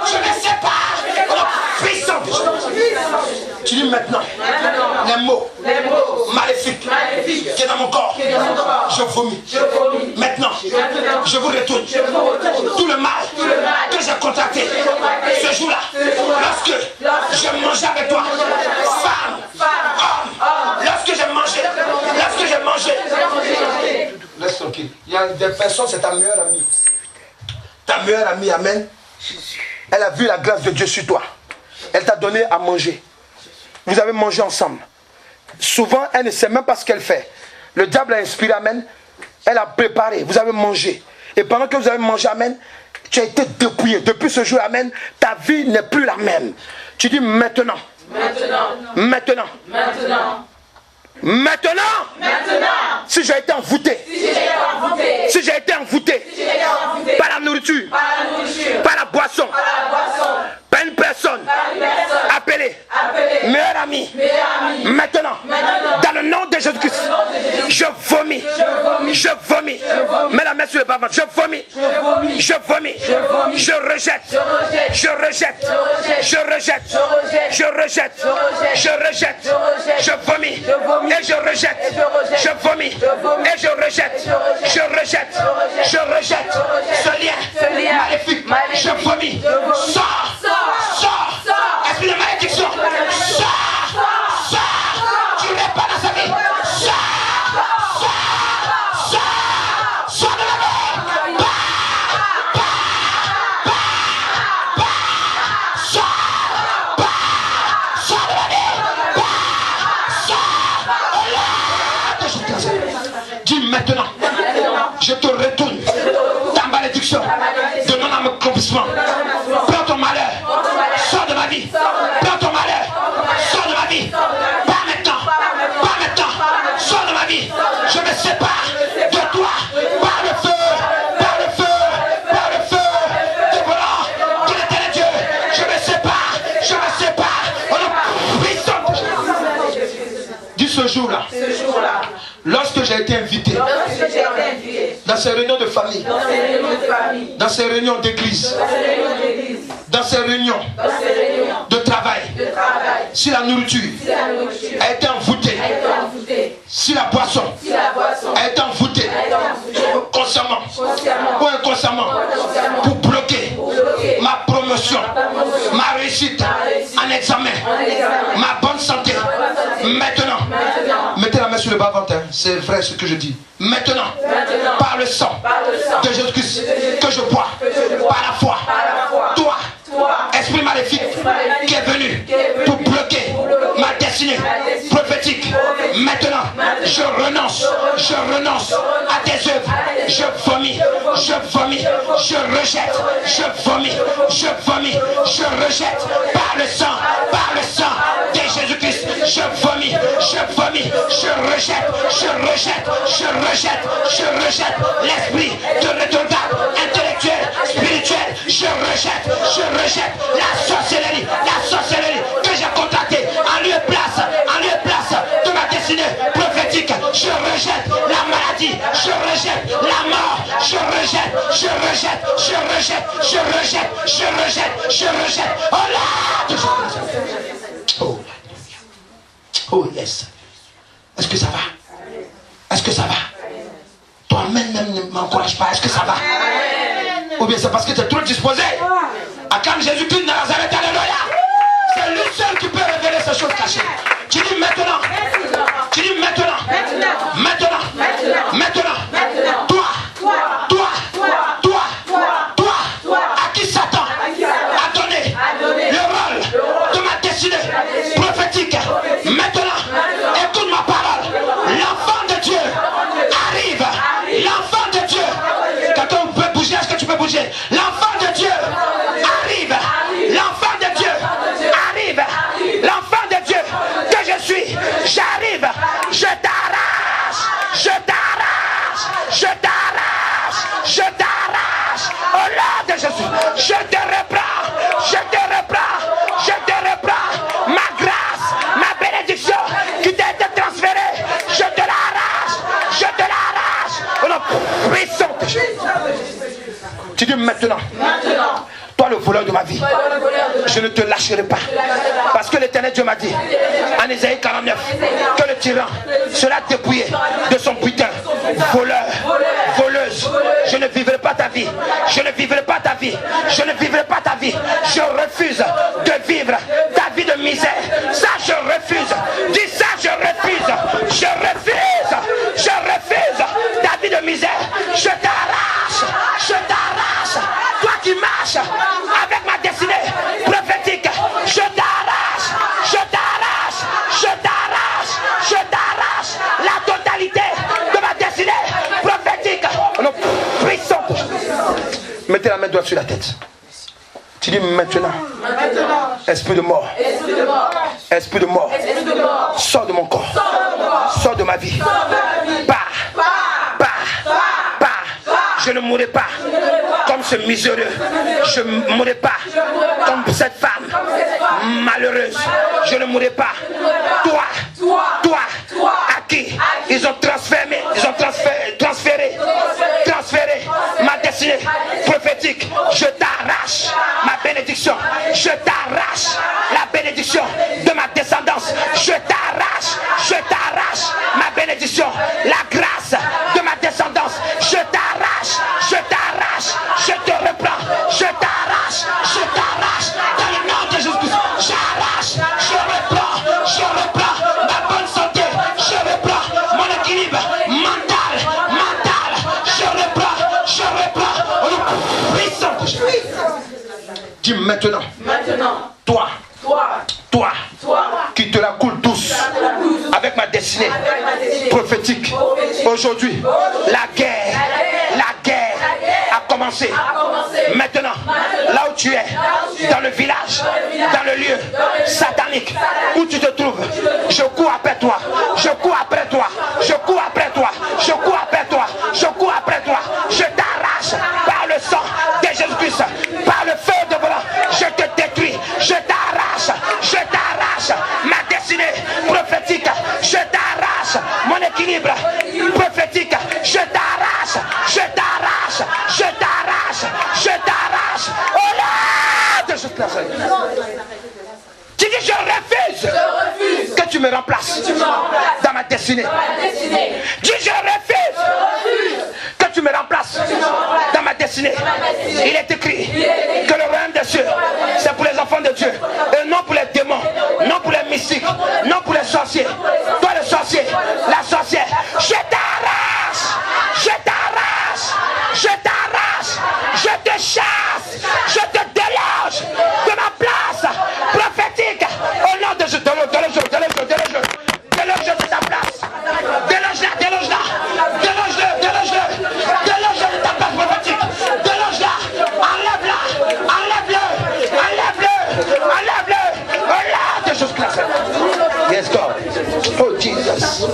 Je me sépare. Puissant. Tu dis maintenant les mots maléfiques qui est dans mon corps. Je vomis. Maintenant, je vous retourne tout le mal que j'ai contracté ce jour-là. Lorsque je mangeais avec toi, femme, homme, lorsque j'ai mangé. Laisse tranquille. Il y a des personnes, c'est ta meilleure amie. Ta meilleure amie, amen. Elle a vu la grâce de Dieu sur toi. Elle t'a donné à manger. Vous avez mangé ensemble. Souvent, elle ne sait même pas ce qu'elle fait. Le diable a inspiré, amen. Elle a préparé, vous avez mangé. Et pendant que vous avez mangé, amen, tu as été dépouillé. Depuis ce jour, amen, ta vie n'est plus la même. Tu dis maintenant. Si j'ai été envoûté, par la nourriture, par la boisson, par une personne appelée meilleure amie, maintenant, dans le nom de Jésus-Christ, je vomis. Mets la main sur le bas-ventre. Je vomis. Je rejette. Je vomis. Et je rejette. Je vomis. Et je rejette. Je rejette ce lien maléfique. Je vomis. Sors. Esprit de malédiction. Sors. Tu n'es pas dans sa vie. Sors de la vie. Maintenant, je te retourne ta malédiction de non-accomplissement. Prends ton malheur, sors de ma vie. Prends ton malheur, sors de ma vie. Pas maintenant, sors de ma vie. Je me sépare de toi par le feu. Dévorant de l'Éternel Dieu. Je me sépare. Dis ce jour-là. Lorsque j'ai été invité dans ces réunions de famille, dans ces réunions d'église, dans ces réunions de travail, si la nourriture a été envoûtée, si la boisson a été envoûtée consciemment ou inconsciemment pour bloquer ma promotion, ma réussite en examen, ma bonne santé, maintenant, mettez la main sur le bas-ventre, c'est vrai ce que je dis. Maintenant, par le sang de Jésus-Christ que je bois, par la foi, toi, esprit maléfique qui est venu pour bloquer ma destinée prophétique, maintenant, je renonce à tes œuvres, je vomis, je rejette, je rejette par le sang de Jésus-Christ, je vomis, je rejette l'esprit de rétrograde intellectuel, spirituel, je rejette la sorcellerie que j'ai contractée en lieu et place de ma destinée prophétique, je rejette la maladie, je rejette la mort, je rejette, oh là, oh yes. Est-ce que ça va? Est-ce que ça va? Toi-même ne m'encourage pas. Est-ce que ça va? Ou bien c'est parce que tu es trop disposé à quand Jésus-Christ de Nazareth, alléluia. C'est lui seul qui peut révéler ces choses cachées. Tu dis maintenant. Tu dis maintenant. Toi, à qui Satan a donné le rôle de ma destinée prophétique. Maintenant, écoute ma parole. L'enfant de Dieu arrive. L'enfant de Dieu. Quelqu'un peut bouger, est-ce que tu peux bouger? L'enfant de Dieu arrive. L'enfant de Dieu arrive. L'enfant de Dieu que je suis, j'arrive. Je t'arrache. Au nom de Jésus, je te reprends. Ma grâce, ma bénédiction qui t'a été transférée, je te l'arrache. Au nom puissant de Jésus. Tu dis maintenant. Toi le voleur de ma vie, je ne te lâcherai pas. Parce que l'Éternel Dieu m'a dit, en Ésaïe 49, que le tyran sera dépouillé de son butin. Voleur, voleuse, je ne vivrai pas ta vie. Je refuse de vivre ta vie de misère. Ça je refuse. Dis ça, je refuse. Ta vie de misère. Je t'arrache. Toi qui marches avec ma destinée prophétique, je t'arrache la totalité de ma destinée prophétique. Au nom puissant. Mettez la main droite sur la tête. Tu dis maintenant, esprit de mort, sors de mon corps, sors de ma vie, pars. Je ne mourrai pas comme ce miséreux. Je ne mourrai pas comme cette femme malheureuse. Je ne mourrai pas. Toi, à qui ils ont transféré ma destinée prophétique. Je t'arrache ma bénédiction. Je t'arrache la bénédiction de ma descendance. Je t'arrache ma bénédiction, la grâce de ma descendance. Je te reprends, je t'arrache, dans le nom de Jésus-Christ, je reprends ma bonne santé, je reprends mon équilibre mental, je reprends, au nom puissant de Jésus. Dis maintenant, toi, qui te la coule douce avec ma destinée prophétique. Aujourd'hui, la guerre a commencé. Maintenant, là où tu es, dans le village, dans le lieu satanique où tu te trouves, je cours après toi. Je t'arrache par le sang de Jésus-Christ, par le feu de volant. Je te détruis, je t'arrache ma destinée prophétique. Je t'arrache mon équilibre prophétique. Je t'arrache. Oh là de Jésus. tu me remplaces dans ma destinée. Dis, je refuse que tu me remplaces dans ma destinée. Il est écrit que le royaume des cieux, c'est pour les enfants de Dieu, et non pour les démons, non pour les mystiques, non pour les sorciers. Toi le sorcier, la sorcière, je t'arrache, je t'arrache, je t'arrache, je te chasse, je te déloge de ma place prophétique. Au nom de Jésus, déloge de ta place. Déloge-la, déloge-la, déloge-le, déloge-le, déloge de ta place prophétique. Déloge-la, enlève-la, enlève-le, enlève-le, enlève-le, au nom de Jésus-Christ. Yes, God. Oh, Jesus.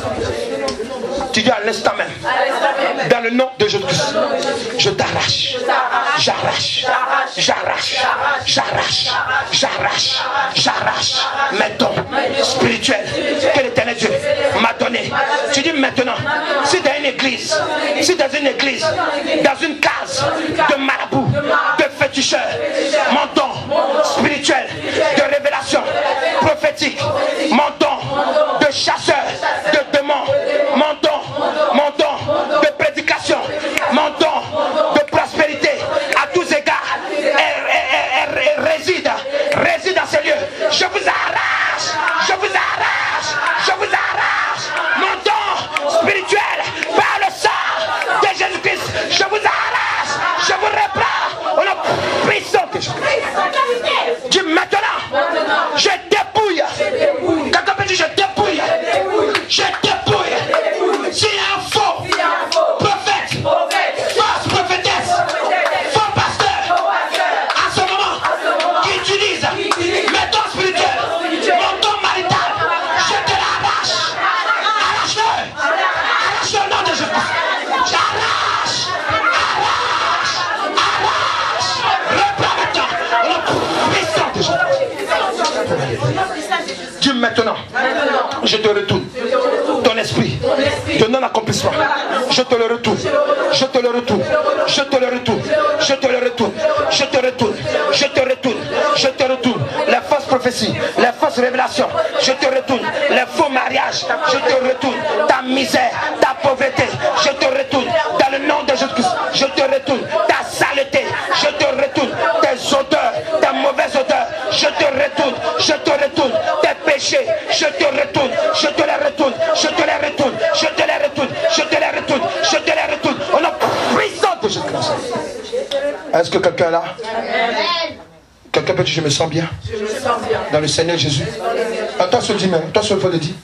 Tu dis à l'instant même, dans le nom de Jésus-Christ, je t'arrache, j'arrache, j'arrache, j'arrache, j'arrache, j'arrache mes dons spirituels que l'Éternel Dieu m'a donné. Tu dis maintenant, si dans une église, dans une case de marabouts, de féticheurs, mon don spirituel de révélation prophétique, mon don de chasseur de démons, mon don de prédication, mon don de prospérité à tous égards réside dans ces lieux. Je vous arrache, je vous arrache, je vous arrache mon don spirituel par le sang de Jésus-Christ. Je vous arrache, je vous reprends au nom puissant de Jésus-Christ. Dis maintenant, je dépouille. Quelqu'un peut dire je dépouille. Je dépouille. S'il y a un faux prophète, fausse prophétesse, faux pasteur, à ce moment, qui utilise mes dons spirituels, mon don marital, je te l'arrache. Arrache-le. Arrache-le au nom de Jésus. J'arrache. Arrache. Reprends maintenant. Au nom puissant de Jésus. Dis maintenant, je te retourne ton esprit de non-accomplissement. Je te le retourne. Je te le retourne. Je te le retourne. Je te le retourne. Je te retourne. Je te retourne. Je te retourne. Les fausses prophéties, les fausses révélations. Je te retourne. Les faux mariages. Je te retourne. Ta misère, ta pauvreté. Je te retourne. Dans le nom de Jésus-Christ. Je te retourne. Ta saleté. Je te retourne. Tes odeurs, ta mauvaise odeur. Je te retourne. Je te retourne. Tes péchés. Je te retourne. Je te les retourne. Je te les retourne. Je te les retourne. Je te les retourne. Je te les retourne. On a puissant de Jésus-Christ. Est-ce que quelqu'un est là? Quelqu'un peut dire je me sens bien? Je me sens bien. Dans le Seigneur Jésus. Toi seul dis même. Toi seul faut le dire.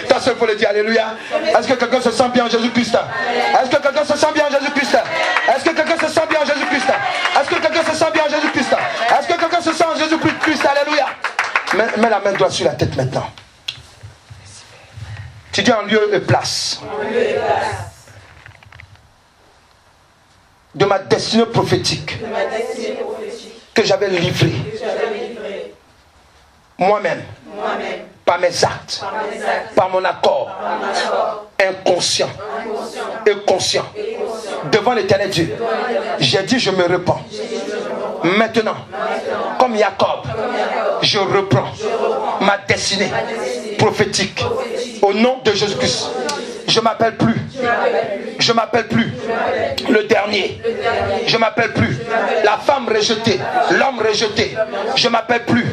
Toi seul faut le dire. Alléluia. Est-ce que quelqu'un se sent bien en Jésus-Christ? Est-ce que quelqu'un se sent bien en Jésus-Christ? Est-ce que quelqu'un se sent bien en Jésus-Christ? Est-ce que quelqu'un se sent bien en Jésus-Christ? Est-ce que quelqu'un se sent en Jésus-Christ? Alléluia. Mets la main droite sur la tête maintenant. Tu dis en lieu et place de ma destinée prophétique que j'avais livrée moi-même, par mes actes, par mon accord inconscient et conscient devant l'Éternel Dieu. J'ai dit je me repens. Maintenant, comme Jacob, je reprends ma destinée prophétique au nom de Jésus-Christ. Je m'appelle plus. Je m'appelle plus le dernier. Je m'appelle plus la femme rejetée, l'homme rejeté. Je m'appelle plus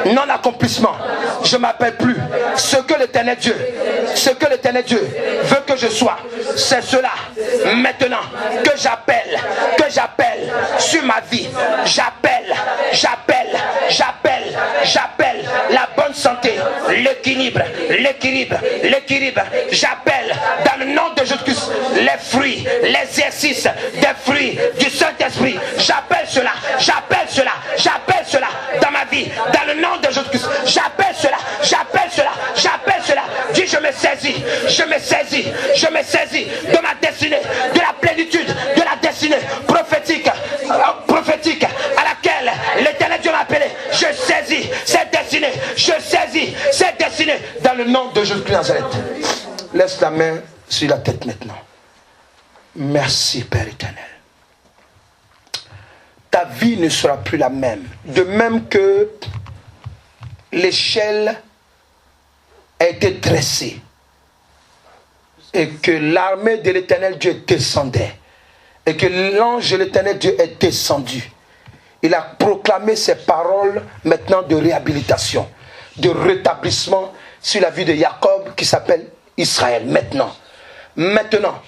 non-accomplissement. Je m'appelle plus ce que l'Éternel Dieu veut que je sois. C'est cela maintenant que j'appelle sur ma vie. J'appelle la bonne santé, l'équilibre. J'appelle dans le nom de Jésus-Christ les fruits, l'exercice des fruits du Saint-Esprit. J'appelle cela dans ma vie, dans le nom de Jésus-Christ. J'appelle cela. Dis je me saisis de ma destinée, de la plénitude, de la destinée prophétique à laquelle l'Éternel Dieu m'a appelé. Je saisis cette destinée dans le nom de Jésus-Christ Nazareth. Laisse la main sur la tête maintenant. Merci Père éternel. Ta vie ne sera plus la même. De même que l'échelle a été dressé et que l'armée de l'Éternel Dieu descendait et que l'ange de l'Éternel Dieu est descendu. Il a proclamé ces paroles maintenant de réhabilitation, de rétablissement sur la vie de Jacob qui s'appelle Israël. Maintenant,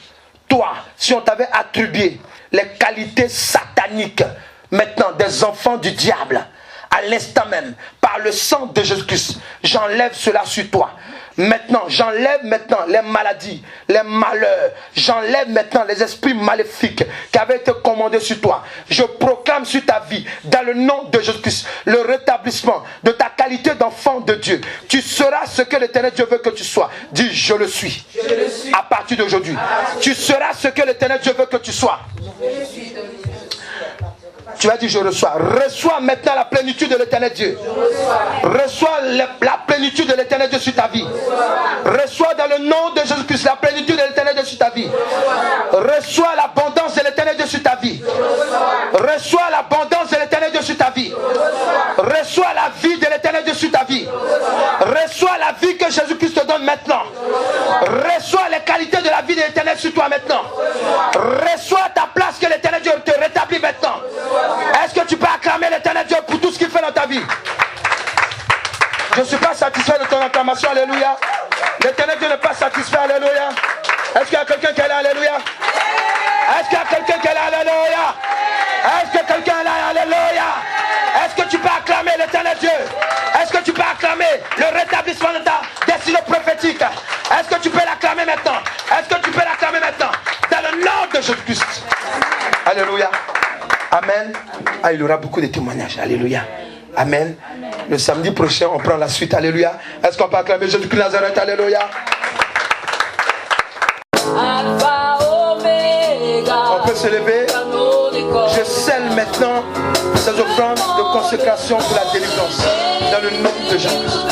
toi, si on t'avait attribué les qualités sataniques maintenant des enfants du diable, à l'instant même, par le sang de Jésus-Christ, j'enlève cela sur toi. Maintenant, j'enlève maintenant les maladies, les malheurs. J'enlève maintenant les esprits maléfiques qui avaient été commandés sur toi. Je proclame sur ta vie, dans le nom de Jésus-Christ, le rétablissement de ta qualité d'enfant de Dieu. Tu seras ce que l'Éternel Dieu veut que tu sois. Dis, je le suis. Je le suis. À partir d'aujourd'hui, tu seras ce que l'Éternel Dieu veut que tu sois. Tu as dit je reçois. Reçois maintenant la plénitude de l'Éternel Dieu. Reçois la plénitude de l'Éternel Dieu sur ta vie. Reçois dans le nom de Jésus-Christ la plénitude de l'Éternel Dieu sur ta vie. Reçois l'abondance de l'Éternel Dieu sur ta vie. Reçois l'abondance de l'Éternel Dieu sur ta vie. Reçois la vie de l'Éternel Dieu sur ta vie. Reçois la vie que Jésus-Christ te donne maintenant. Reçois les qualités de la vie de l'Éternel sur toi maintenant. Reçois ta place que l'Éternel Dieu te rétablit maintenant. Est-ce que tu peux acclamer l'Éternel Dieu pour tout ce qu'il fait dans ta vie? Je ne suis pas satisfait de ton acclamation, alléluia. L'Éternel Dieu n'est pas satisfait, alléluia. Est-ce qu'il y a quelqu'un qui est là, alléluia? Est-ce qu'il y a quelqu'un qui est là, alléluia? Est-ce que quelqu'un est là, alléluia? Est-ce que tu peux acclamer l'Éternel Dieu? Est-ce que tu peux acclamer le rétablissement de ta destinée prophétique? Est-ce que tu peux l'acclamer maintenant? Est-ce que tu peux l'acclamer maintenant? Dans le nom de Jésus-Christ. Alléluia. Amen. Ah, il y aura beaucoup de témoignages. Alléluia. Amen. Le samedi prochain, on prend la suite. Alléluia. Est-ce qu'on peut acclamer Jésus-Christ Nazareth? Alléluia. On peut se lever. Je scelle maintenant ces offrandes de consécration pour la délivrance. Dans le nom de Jésus-Christ.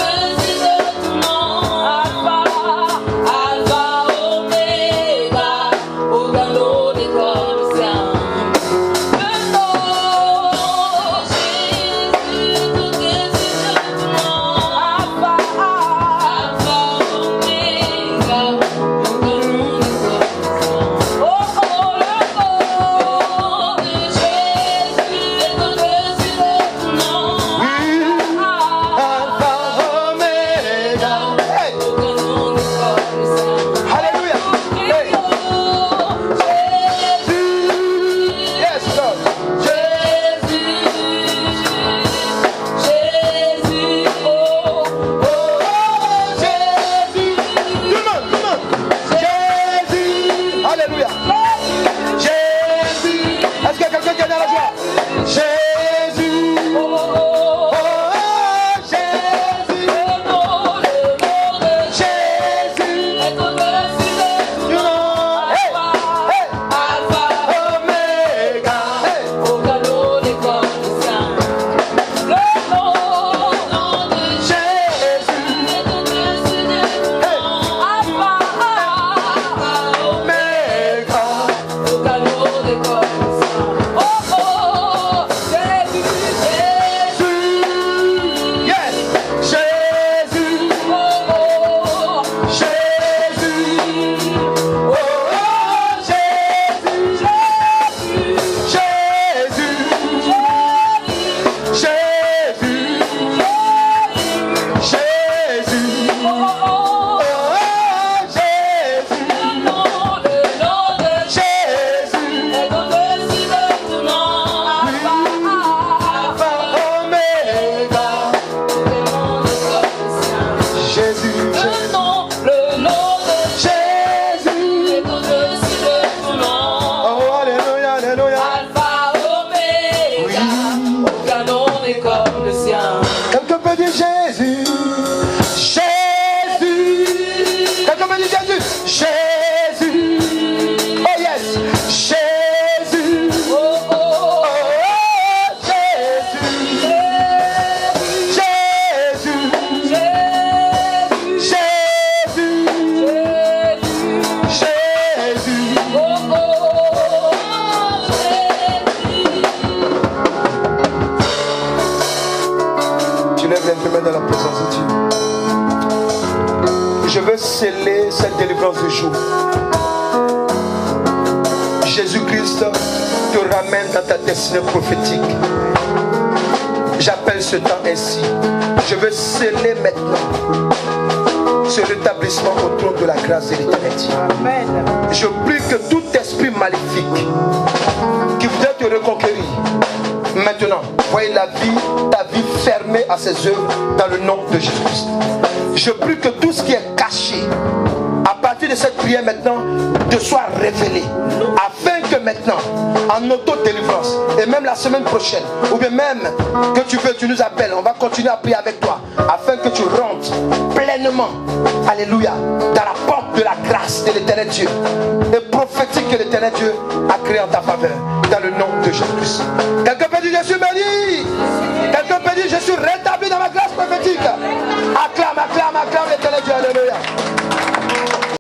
Tu lèves les mains dans la présence de Dieu. Je veux sceller cette délivrance du jour. Jésus-Christ te ramène dans ta destinée prophétique. J'appelle ce temps ainsi. Je veux sceller maintenant ce rétablissement au trône de la grâce et l'éternité. Je prie que tout esprit maléfique qui voudrait te reconquérir, maintenant, voyez ta vie fermée à ses œuvres dans le nom de Jésus-Christ. Je prie que tout ce qui est caché, à partir de cette prière maintenant, te soit révélé. Afin que maintenant, en auto-délivrance, et même la semaine prochaine, ou bien même que tu nous appelles, on va continuer à prier avec toi, afin que tu rentres pleinement, alléluia, dans la porte de la grâce de l'éternel Dieu, et prophétique que l'éternel Dieu a créé en ta faveur, dans le nom de Jésus-Christ. Quelqu'un peut dire, je suis béni. Quelqu'un peut dire, je suis rétabli dans ma grâce prophétique. Acclame, acclame.